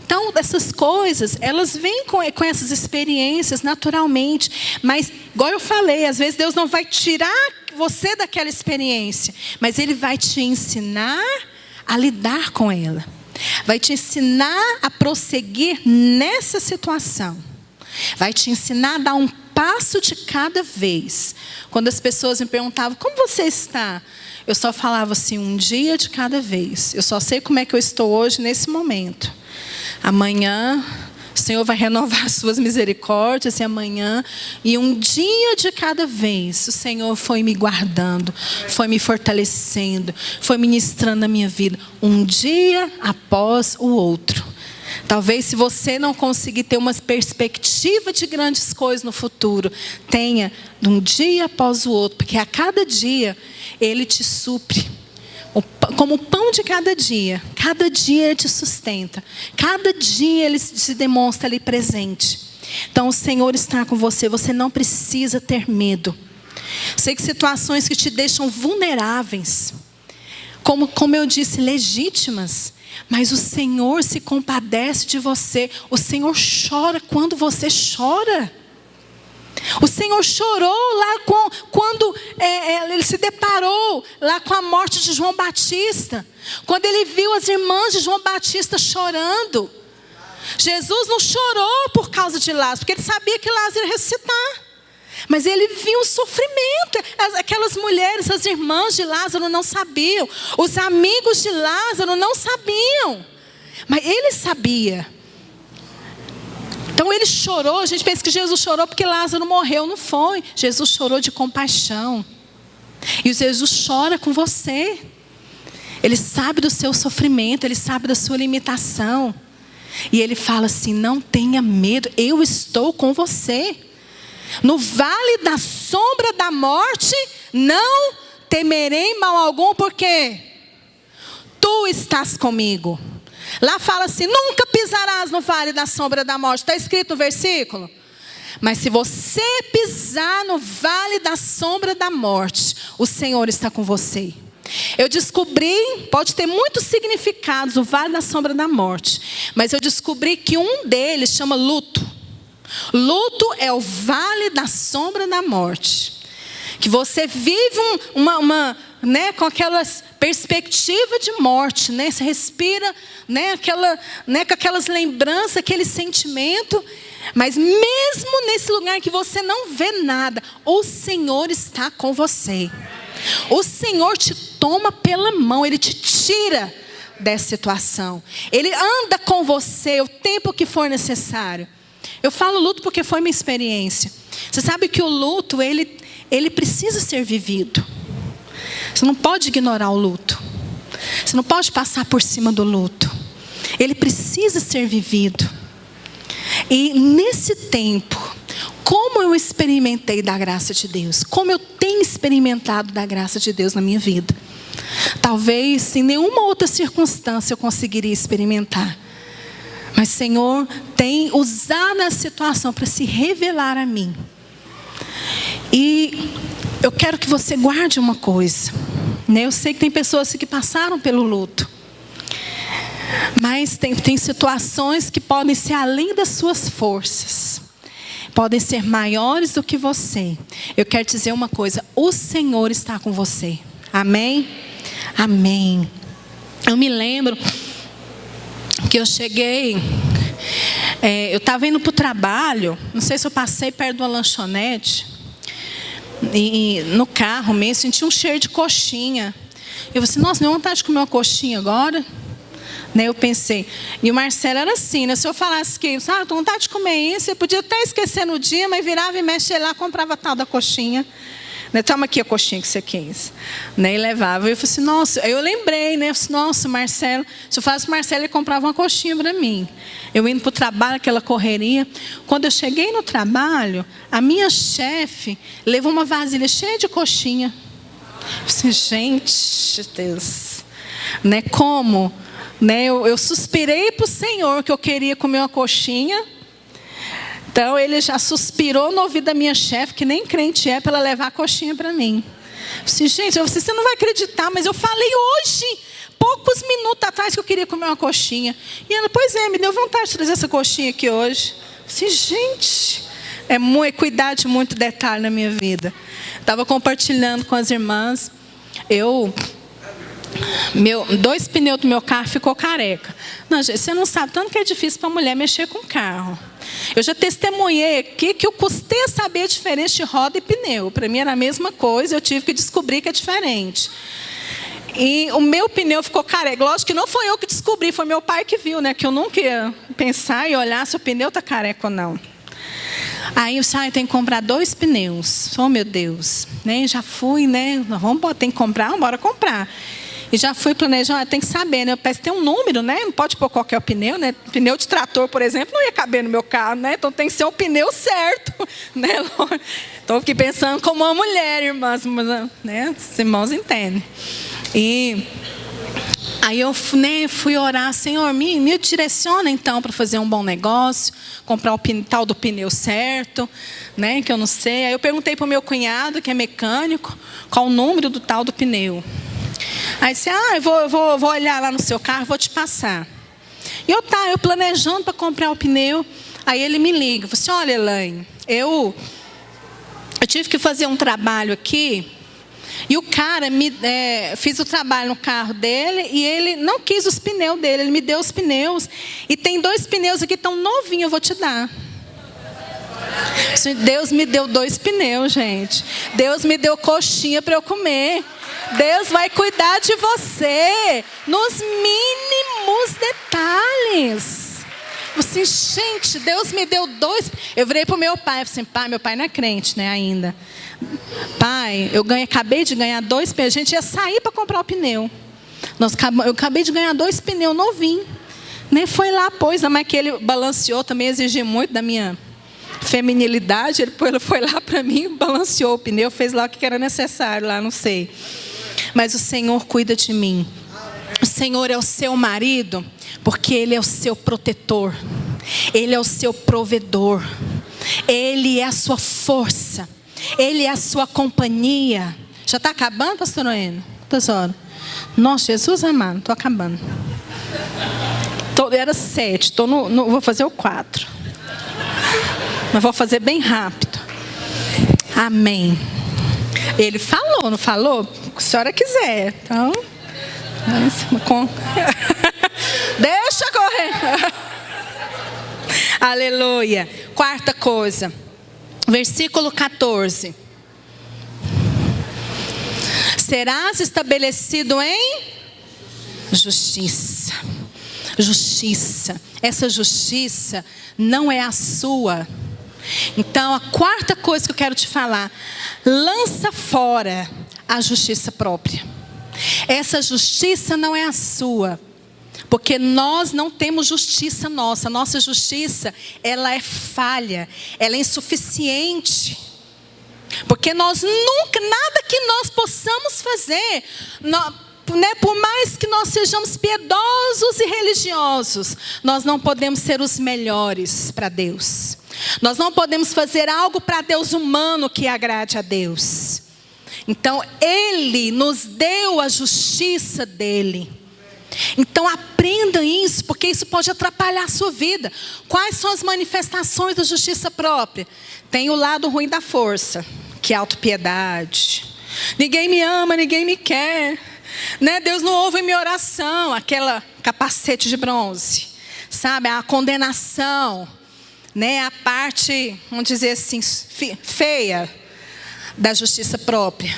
Então, essas coisas, elas vêm com essas experiências naturalmente. Mas, igual eu falei, às vezes Deus não vai tirar você daquela experiência, mas Ele vai te ensinar a lidar com ela. Vai te ensinar a prosseguir nessa situação. Vai te ensinar a dar um passo de cada vez. Quando as pessoas me perguntavam: como você está? Eu só falava assim: um dia de cada vez. Eu só sei como é que eu estou hoje, nesse momento. Amanhã o Senhor vai renovar as suas misericórdias, e amanhã, e um dia de cada vez, o Senhor foi me guardando, foi me fortalecendo, foi ministrando na minha vida, um dia após o outro. Talvez, se você não conseguir ter uma perspectiva de grandes coisas no futuro, tenha de um dia após o outro, porque a cada dia Ele te supre. Como o pão de cada dia Ele te sustenta, cada dia Ele se demonstra ali presente. Então o Senhor está com você, você não precisa ter medo. Sei que situações que te deixam vulneráveis, como eu disse, legítimas. Mas o Senhor se compadece de você. O Senhor chora quando você chora. O Senhor chorou lá quando ele se deparou lá com a morte de João Batista. Quando ele viu as irmãs de João Batista chorando. Jesus não chorou por causa de Lázaro, porque ele sabia que Lázaro ia ressuscitar. Mas ele viu o sofrimento. Aquelas mulheres, as irmãs de Lázaro não sabiam. Os amigos de Lázaro não sabiam. Mas ele sabia. Então ele chorou. A gente pensa que Jesus chorou porque Lázaro morreu. Não foi. Jesus chorou de compaixão. E Jesus chora com você. Ele sabe do seu sofrimento. Ele sabe da sua limitação. E ele fala assim: não tenha medo, eu estou com você. No vale da sombra da morte, não temerei mal algum, porque tu estás comigo. Lá fala assim: nunca pisarás no vale da sombra da morte. Está escrito no versículo. Mas se você pisar no vale da sombra da morte, o Senhor está com você. Eu descobri, pode ter muitos significados, o vale da sombra da morte. Mas eu descobri que um deles chama luto. Luto é o vale da sombra da morte. Que você vive com aquela perspectiva de morte, né? Você respira, com aquelas lembranças, aquele sentimento. Mas mesmo nesse lugar que você não vê nada, o Senhor está com você. O Senhor te toma pela mão, Ele te tira dessa situação. Ele anda com você o tempo que for necessário. Eu falo luto porque foi minha experiência. Você sabe que o luto, ele precisa ser vivido. Você não pode ignorar o luto. Você não pode passar por cima do luto. Ele precisa ser vivido. E nesse tempo, como eu experimentei da graça de Deus, como eu tenho experimentado da graça de Deus na minha vida. Talvez em nenhuma outra circunstância eu conseguiria experimentar. Mas o Senhor tem usado a situação para se revelar a mim. E eu quero que você guarde uma coisa. Eu sei que tem pessoas que passaram pelo luto. Mas tem situações que podem ser além das suas forças. Podem ser maiores do que você. Eu quero te dizer uma coisa. O Senhor está com você. Amém? Amém. Eu me lembro que eu cheguei, eu estava indo para o trabalho, não sei se eu passei perto de uma lanchonete, e no carro mesmo, senti um cheiro de coxinha. Eu falei assim: nossa, não deu vontade de comer uma coxinha agora? Eu pensei, e o Marcelo era assim, né? Se eu falasse que, estou com vontade de comer isso, eu podia até esquecer no dia, mas virava e mexia lá, comprava a tal da coxinha. Toma aqui a coxinha que você quis. E levava. Eu falei assim: nossa, aí eu lembrei, né? Eu falei, nossa, Marcelo, se eu falasse para o Marcelo, ele comprava uma coxinha para mim. Eu indo para o trabalho, aquela correria. Quando eu cheguei no trabalho, a minha chefe levou uma vasilha cheia de coxinha. Eu falei assim: gente, Deus, como? Eu suspirei para o Senhor que eu queria comer uma coxinha. Então ele já suspirou no ouvido da minha chefe, que nem crente é, para ela levar a coxinha para mim. Eu disse: gente, você não vai acreditar, mas eu falei hoje, poucos minutos atrás, que eu queria comer uma coxinha. E ela: pois é, me deu vontade de trazer essa coxinha aqui hoje. Eu disse: gente, é cuidar de muito detalhe na minha vida. Estava compartilhando com as irmãs. 2 pneus do meu carro ficou careca. Não, gente, você não sabe tanto que é difícil para a mulher mexer com carro. Eu já testemunhei aqui que eu custei a saber a diferença de roda e pneu. Para mim era a mesma coisa, eu tive que descobrir que é diferente. E o meu pneu ficou careca. Lógico que não foi eu que descobri, foi meu pai que viu, que eu nunca ia pensar e olhar se o pneu está careca ou não. Aí eu disse: tem que comprar 2 pneus. Oh, meu Deus. Já fui, tem que comprar, bora comprar. E já fui planejando, tem que saber, Parece que tem um número, Não pode pôr qualquer pneu, Pneu de trator, por exemplo, não ia caber no meu carro, Então tem que ser o pneu certo, Estou aqui pensando como uma mulher, irmãs, Os irmãos entendem. E aí eu fui orar: Senhor, me direciona então para fazer um bom negócio, comprar o tal do pneu certo, que eu não sei. Aí eu perguntei para o meu cunhado, que é mecânico, qual o número do tal do pneu. Aí disse, eu vou olhar lá no seu carro, vou te passar. E eu planejando para comprar o pneu. Aí ele me liga, falou assim, olha, Elaine, eu tive que fazer um trabalho aqui. E o cara, fiz o trabalho no carro dele e ele não quis os pneus dele, ele me deu os pneus. E tem 2 pneus aqui tão novinhos, eu vou te dar. Deus me deu 2 pneus, gente. Deus me deu coxinha para eu comer. Deus vai cuidar de você nos mínimos detalhes. Assim, gente, Deus me deu 2. Eu virei para o meu pai, assim, pai, meu pai não é crente, né, ainda. Pai, acabei de ganhar 2 pneus. A gente ia sair para comprar o pneu. Eu acabei de ganhar 2 pneus novinhos. Nem foi lá, pois, mas que ele balanceou, também exigiu muito da minha feminilidade. Ele foi lá para mim, balanceou o pneu, fez lá o que era necessário, lá, não sei. Mas o Senhor cuida de mim. O Senhor é o seu marido, porque Ele é o seu protetor. Ele é o seu provedor. Ele é a sua força. Ele é a sua companhia. Já está acabando, pastor Noêmio? Quantas horas? Nossa, Jesus amado, estou acabando. Era 7, vou fazer o 4. Mas vou fazer bem rápido. Amém. Ele falou, não falou? Se a senhora quiser. Então, deixa correr. Aleluia. 4ª coisa. Versículo 14. Serás estabelecido em justiça. Justiça. Essa justiça não é a sua. Então, a 4ª coisa que eu quero te falar: lança fora a justiça própria. Essa justiça não é a sua, porque nós não temos justiça nossa. Nossa justiça, ela é falha, ela é insuficiente. Porque nós nunca, nada que nós possamos fazer, por mais que nós sejamos piedosos e religiosos, nós não podemos ser os melhores para Deus. Nós não podemos fazer algo para Deus humano que agrade a Deus. Então, Ele nos deu a justiça dEle. Então, aprenda isso, porque isso pode atrapalhar a sua vida. Quais são as manifestações da justiça própria? Tem o lado ruim da força, que é a autopiedade. Ninguém me ama, ninguém me quer. Né? Deus não ouve minha oração, aquela capacete de bronze. Sabe, a condenação, né? A parte, vamos dizer assim, feia da justiça própria,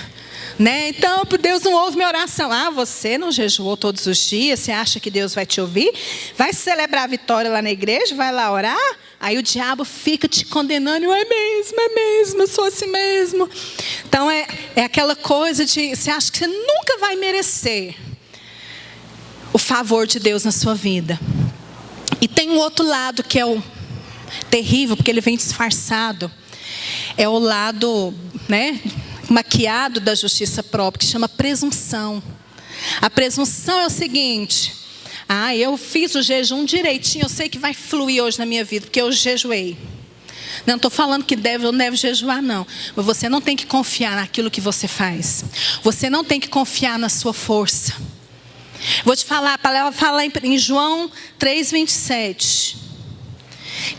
né? Então, Deus não ouve minha oração. Você não jejuou todos os dias? Você acha que Deus vai te ouvir? Vai celebrar a vitória lá na igreja? Vai lá orar? Aí o diabo fica te condenando. É mesmo, eu sou assim mesmo. Então, é aquela coisa de, você acha que você nunca vai merecer o favor de Deus na sua vida. E tem um outro lado que é o terrível, porque ele vem disfarçado. É o lado, né, maquiado da justiça própria, que chama presunção. A presunção é o seguinte: eu fiz o jejum direitinho, eu sei que vai fluir hoje na minha vida, porque eu jejuei. Não estou falando que deve ou não deve jejuar, não. Mas você não tem que confiar naquilo que você faz. Você não tem que confiar na sua força. Vou te falar, a palavra fala em João 3:27.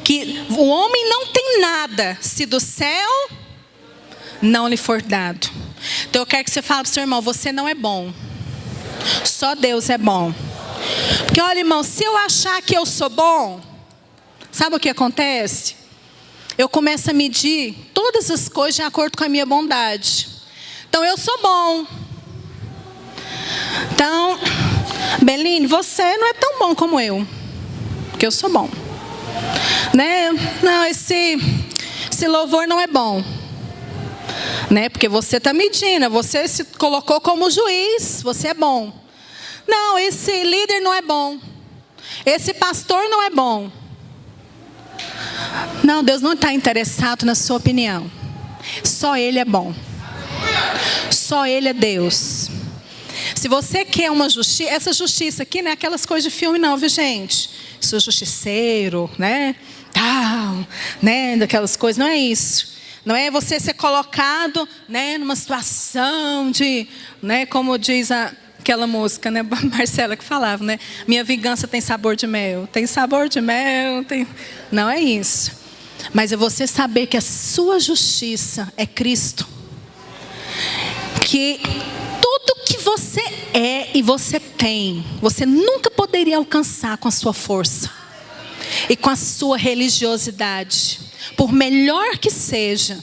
Que o homem não tem nada se do céu não lhe for dado. Então eu quero que você fale para o seu irmão: você não é bom, só Deus é bom. Porque olha, irmão, se eu achar que eu sou bom, sabe o que acontece? Eu começo a medir todas as coisas de acordo com a minha bondade. Então eu sou bom. Então, Beline, você não é tão bom como eu, porque eu sou bom. Né? Não, esse louvor não é bom, né? Porque você está medindo, você se colocou como juiz, você é bom. Não, esse líder não é bom, esse pastor não é bom. Não, Deus não está interessado na sua opinião. Só Ele é bom, só Ele é Deus. Se você quer uma justiça, essa justiça aqui não é aquelas coisas de filme não, viu, gente? Sou justiceiro, né? Né? Daquelas coisas, não é isso. Não é você ser colocado, né, numa situação de, né, como diz Aquela música, né, Marcela que falava, né? Minha vingança tem sabor de mel. Tem sabor de mel, tem... Não é isso. Mas é você saber que a sua justiça é Cristo. Que tudo que você é e você tem, você nunca poderia alcançar com a sua força e com a sua religiosidade. Por melhor que seja,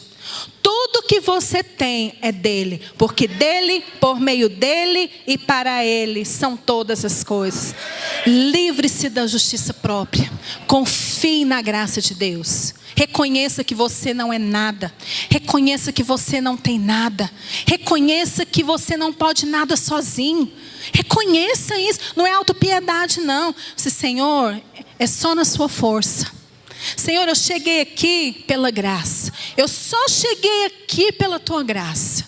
tudo que você tem é dele, porque dele, por meio dele e para ele são todas as coisas. Livre-se da justiça própria. Confie na graça de Deus. Reconheça que você não é nada. Reconheça que você não tem nada. Reconheça que você não pode nada sozinho. Reconheça isso. Não é autopiedade, não. Senhor, é só na sua força. Senhor, eu cheguei aqui pela graça. Eu só cheguei aqui pela tua graça.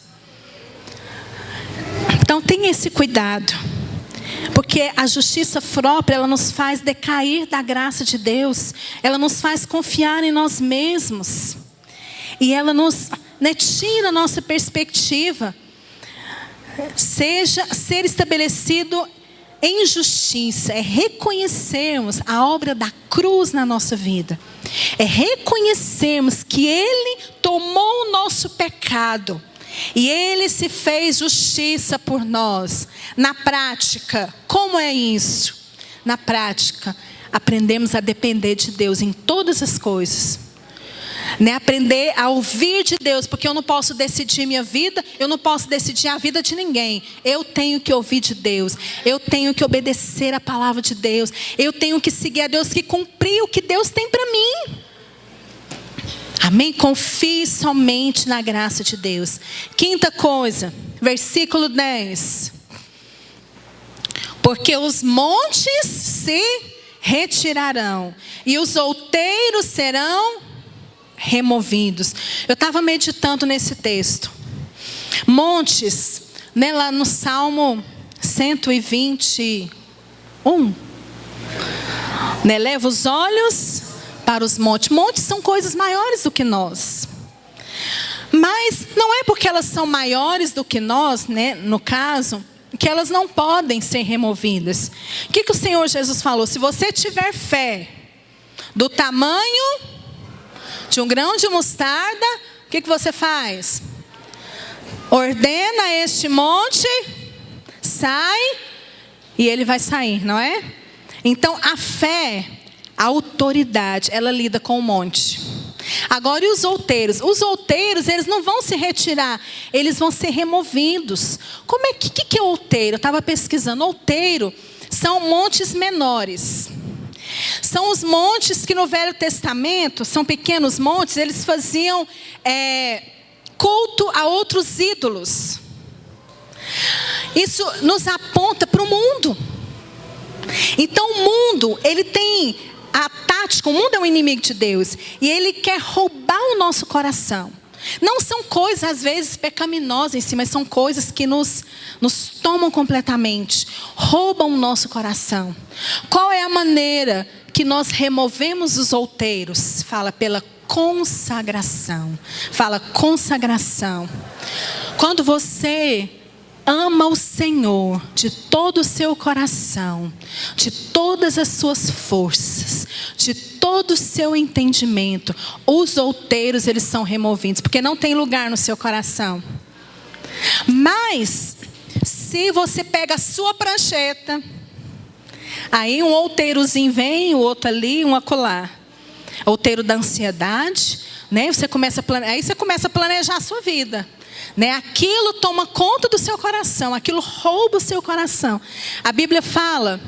Então tenha esse cuidado. Porque a justiça própria, ela nos faz decair da graça de Deus. Ela nos faz confiar em nós mesmos. E ela nos tira a nossa perspectiva. Ser estabelecido em justiça é reconhecermos a obra da cruz na nossa vida. É reconhecermos que Ele tomou o nosso pecado. E Ele se fez justiça por nós. Na prática, como é isso? Na prática, aprendemos a depender de Deus em todas as coisas. Aprender a ouvir de Deus, porque eu não posso decidir minha vida, eu não posso decidir a vida de ninguém. Eu tenho que ouvir de Deus, eu tenho que obedecer a palavra de Deus, eu tenho que seguir a Deus, que cumprir o que Deus tem para mim. Amém? Confie somente na graça de Deus. Quinta coisa, versículo 10. Porque os montes se retirarão e os outeiros serão removidos. Eu estava meditando nesse texto. Montes, lá no Salmo 121. Leva os olhos para os montes. Montes são coisas maiores do que nós. Mas não é porque elas são maiores do que nós, no caso, que elas não podem ser removidas. O que o Senhor Jesus falou? Se você tiver fé do tamanho de um grão de mostarda, o que você faz? Ordena este monte, sai, e ele vai sair, não é? Então a fé, a autoridade, ela lida com o monte. Agora, e os outeiros? Os outeiros, eles não vão se retirar, eles vão ser removidos. Como é que é outeiro? Eu estava pesquisando. Outeiro são montes menores. São os montes que no Velho Testamento, são pequenos montes, eles faziam culto a outros ídolos. Isso nos aponta para o mundo. Então o mundo, ele tem a tática, o mundo é um inimigo de Deus. E ele quer roubar o nosso coração. Não são coisas às vezes pecaminosas em si, mas são coisas que nos tomam completamente. Roubam o nosso coração. Qual é a maneira que nós removemos os outeiros? Fala pela consagração. Fala consagração. Quando você ama o Senhor de todo o seu coração, de todas as suas forças, de todo o seu entendimento, os outeiros, eles são removidos, porque não tem lugar no seu coração. Mas, se você pega a sua prancheta, aí um outeirozinho vem, o outro ali, um acolá. Outeiro da ansiedade, Você começa aí você começa a planejar a sua vida. Aquilo toma conta do seu coração, aquilo rouba o seu coração. A Bíblia fala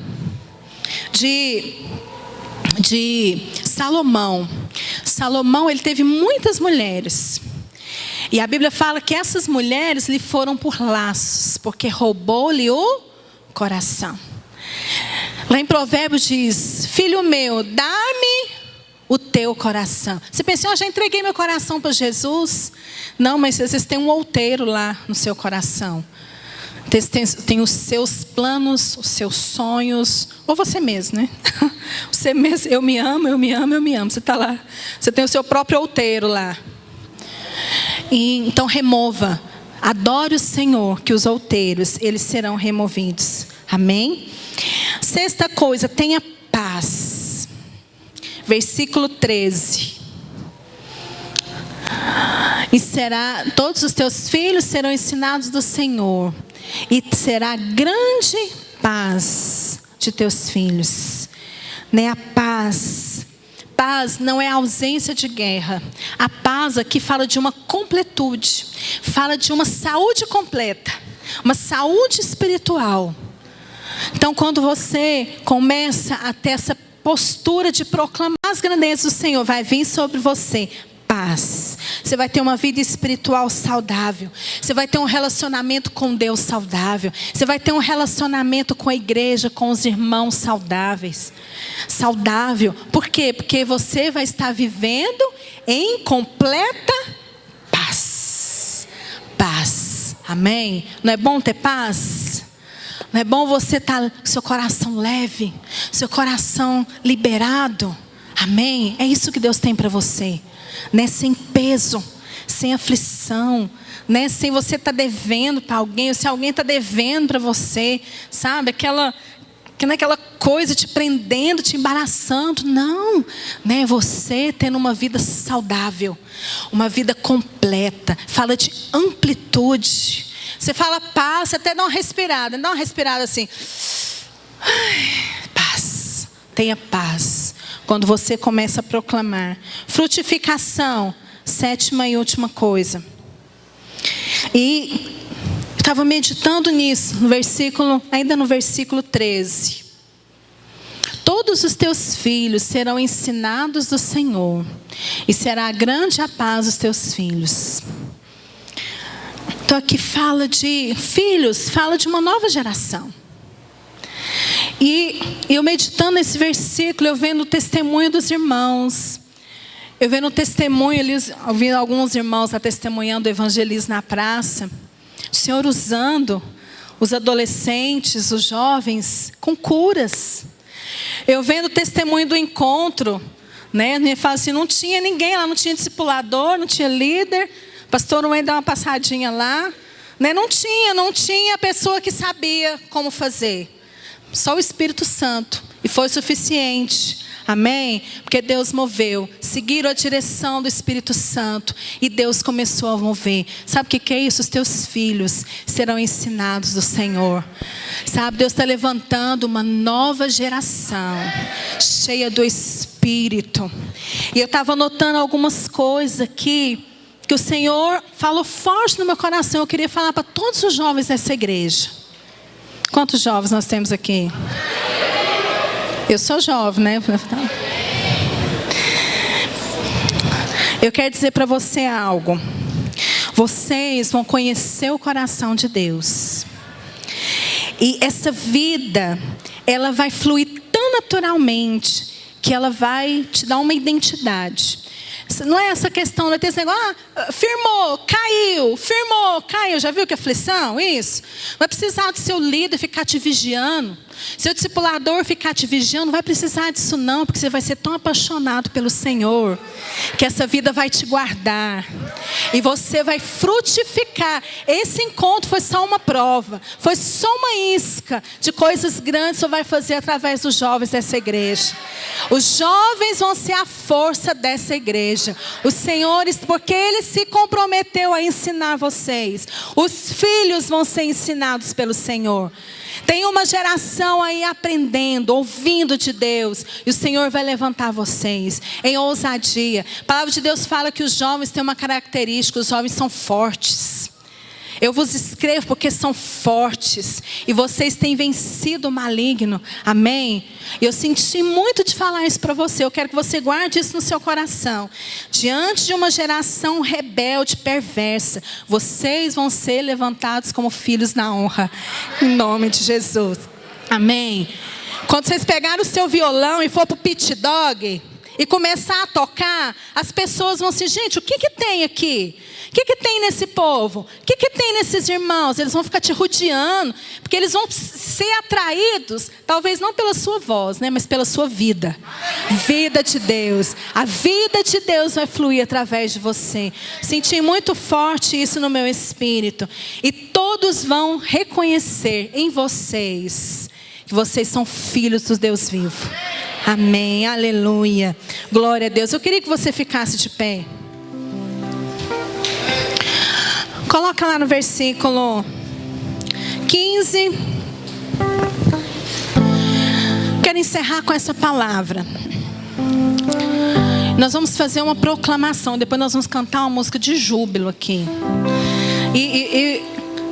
de Salomão. Salomão, ele teve muitas mulheres. E a Bíblia fala que essas mulheres lhe foram por laços, porque roubou-lhe o coração. Lá em Provérbios diz: filho meu, dá-me o teu coração. Você pensa, eu já entreguei meu coração para Jesus. Não, mas às vezes tem um outeiro lá no seu coração. Tem os seus planos, os seus sonhos. Ou você mesmo, Você mesmo, eu me amo, eu me amo, eu me amo. Você está lá, você tem o seu próprio outeiro lá. E então remova. Adore o Senhor, que os outeiros, eles serão removidos. Amém? Sexta coisa, tenha paz. Versículo 13. E todos os teus filhos serão ensinados do Senhor, e será grande paz de teus filhos. Né? A paz. Paz não é ausência de guerra. A paz aqui fala de uma completude. Fala de uma saúde completa. Uma saúde espiritual. Então, quando você começa a ter essa postura de proclamar as grandezas do Senhor, vai vir sobre você paz. Você vai ter uma vida espiritual saudável. Você vai ter um relacionamento com Deus saudável. Você vai ter um relacionamento com a igreja, com os irmãos saudáveis. Saudável. Por quê? Porque você vai estar vivendo em completa paz. Paz. Amém? Não é bom ter paz? Não é bom você estar com seu coração leve, seu coração liberado? Amém? É isso que Deus tem para você. Né? Sem peso, sem aflição, né? Sem você estar devendo para alguém, ou se alguém está devendo para você, sabe? Aquela coisa te prendendo, te embaraçando. Não, né? Você tendo uma vida saudável, uma vida completa. Fala de amplitude. Você fala paz, você até dá uma respirada assim. Ai, paz, tenha paz. Quando você começa a proclamar. Frutificação, sétima e última coisa. E eu estava meditando nisso, ainda no versículo 13. Todos os teus filhos serão ensinados do Senhor, e será grande a paz dos teus filhos. Então aqui fala de filhos, fala de uma nova geração. E eu meditando nesse versículo, eu vendo o testemunho dos irmãos. Eu vendo o testemunho, ouvindo alguns irmãos testemunhando o evangelismo na praça. O Senhor usando os adolescentes, os jovens, com curas. Eu vendo o testemunho do encontro, né? Me fala assim, não tinha ninguém lá, não tinha discipulador, não tinha líder. O pastor não ia dar uma passadinha lá. Né? Não tinha pessoa que sabia como fazer. Só o Espírito Santo. E foi suficiente. Amém? Porque Deus moveu. Seguiram a direção do Espírito Santo. E Deus começou a mover. Sabe o que é isso? Os teus filhos serão ensinados do Senhor. Sabe? Deus está levantando uma nova geração. Cheia do Espírito. E eu estava notando algumas coisas aqui. Que o Senhor falou forte no meu coração. Eu queria falar para todos os jovens dessa igreja. Quantos jovens nós temos aqui? Eu sou jovem, né? Eu quero dizer para você algo. Vocês vão conhecer o coração de Deus. E essa vida, ela vai fluir tão naturalmente que ela vai te dar uma identidade. Não é essa questão, não é ter esse negócio, firmou, caiu. Já viu que aflição? Isso. Não vai precisar do seu líder ficar te vigiando. Seu discipulador ficar te vigiando, não vai precisar disso não, porque você vai ser tão apaixonado pelo Senhor, que essa vida vai te guardar. E você vai frutificar. Esse encontro foi só uma prova, foi só uma isca de coisas grandes que você vai fazer através dos jovens dessa igreja. Os jovens vão ser a força dessa igreja. Os senhores, porque Ele se comprometeu a ensinar vocês. Os filhos vão ser ensinados pelo Senhor. Tem uma geração aí aprendendo, ouvindo de Deus. E o Senhor vai levantar vocês em ousadia. A palavra de Deus fala que os jovens têm uma característica. Os jovens são fortes. Eu vos escrevo porque são fortes. E vocês têm vencido o maligno. Amém? E eu senti muito de falar isso para você. Eu quero que você guarde isso no seu coração. Diante de uma geração rebelde, perversa, vocês vão ser levantados como filhos na honra. Em nome de Jesus. Amém? Quando vocês pegarem o seu violão e for para o pit dog, e começar a tocar, as pessoas vão assim, gente, o que tem aqui? O que tem nesse povo? O que tem nesses irmãos? Eles vão ficar te rodeando, porque eles vão ser atraídos, talvez não pela sua voz, né, mas pela sua vida. Vida de Deus. A vida de Deus vai fluir através de você. Senti muito forte isso no meu espírito. E todos vão reconhecer em vocês que vocês são filhos do Deus vivo. Amém, aleluia. Glória a Deus. Eu queria que você ficasse de pé. Coloca lá no versículo 15. Quero encerrar com essa palavra. Nós vamos fazer uma proclamação. Depois nós vamos cantar uma música de júbilo aqui. E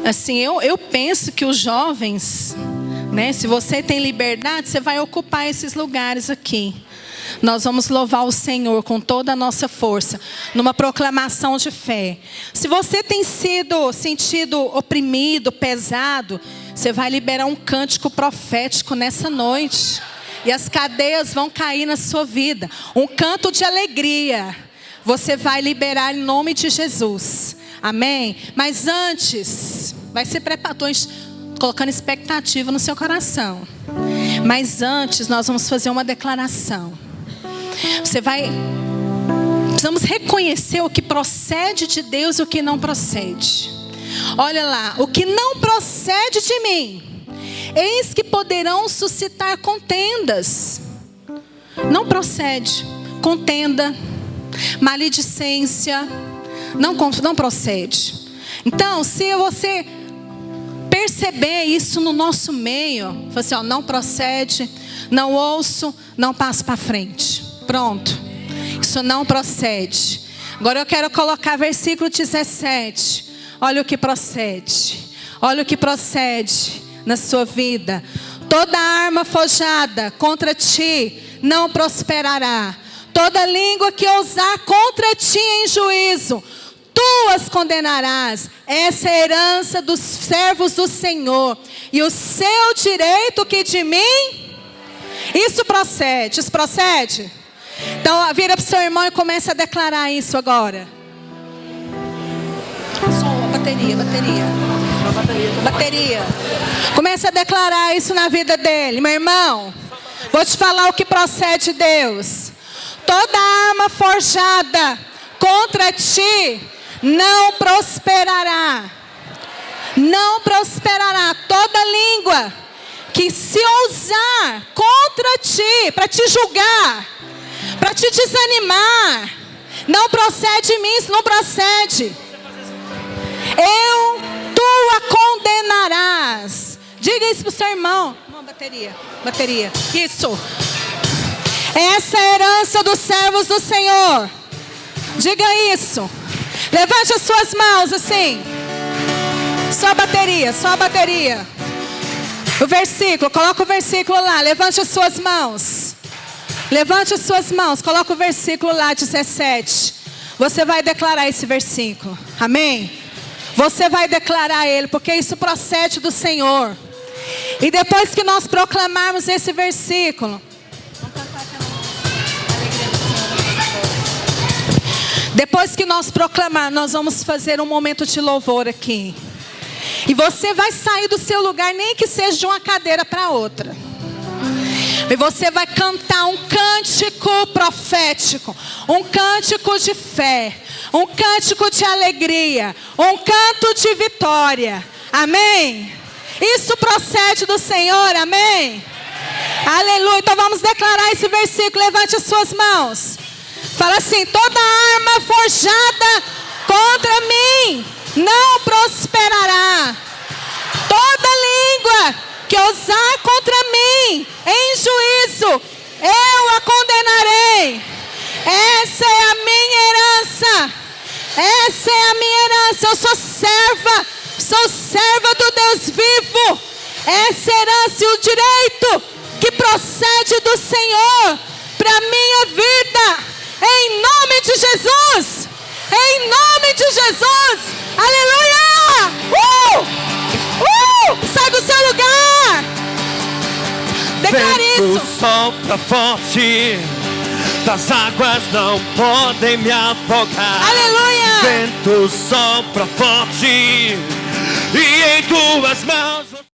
assim, eu penso que os jovens, né, se você tem liberdade, você vai ocupar esses lugares aqui. Nós vamos louvar o Senhor com toda a nossa força, numa proclamação de fé. Se você tem sido sentido oprimido, pesado, você vai liberar um cântico profético nessa noite. E as cadeias vão cair na sua vida. Um canto de alegria. Você vai liberar em nome de Jesus. Amém? Mas antes, vai ser preparado, colocando expectativa no seu coração. Mas antes, nós vamos fazer uma declaração. Precisamos reconhecer o que procede de Deus e o que não procede. Olha lá, o que não procede de mim, eis que poderão suscitar contendas. Não procede. Contenda, maledicência, não procede. Então, se você perceber isso no nosso meio, assim, ó, não procede, não ouço, não passo para frente. Pronto. Isso não procede. Agora eu quero colocar versículo 17. Olha o que procede. Olha o que procede na sua vida. Toda arma forjada contra ti não prosperará. Toda língua que ousar contra ti em juízo, tu as condenarás. Essa é a herança dos servos do Senhor, e o seu direito que de mim. Isso procede. Isso procede? Então vira para o seu irmão e começa a declarar isso agora. Bateria. Começa a declarar isso na vida dele. Meu irmão, vou te falar o que procede de Deus. Toda arma forjada contra ti não prosperará. Não prosperará. Toda língua que se ousar contra ti, para te julgar, para te desanimar, não procede de mim, isso não procede. Tu a condenarás. Diga isso para o seu irmão. Bateria. Isso. Essa é a herança dos servos do Senhor. Diga isso. Levante as suas mãos assim. Só a bateria. O versículo, coloca o versículo lá. Levante as suas mãos. Coloca o versículo lá, 17. Você vai declarar esse versículo. Amém? Você vai declarar ele, porque isso procede do Senhor. E depois que nós proclamarmos esse versículo, depois que nós proclamarmos, nós vamos fazer um momento de louvor aqui. E você vai sair do seu lugar, nem que seja de uma cadeira para outra. E você vai cantar um cântico profético, um cântico de fé, um cântico de alegria, um canto de vitória. Amém? Isso procede do Senhor, amém? Aleluia. Então vamos declarar esse versículo. Levante as suas mãos. Fala assim: toda arma forjada contra mim não prosperará. Toda língua que ousar contra mim em juízo, eu a condenarei. Essa é a minha herança. Essa é a minha herança. Eu sou serva do Deus vivo. Essa herança e o direito que procede do Senhor para minha vida, em nome de Jesus. Em nome de Jesus. Aleluia. Sai do seu lugar. Declare isso. Vento sopra forte, das águas não podem me afogar. Aleluia! Vento sopra forte e em tuas mãos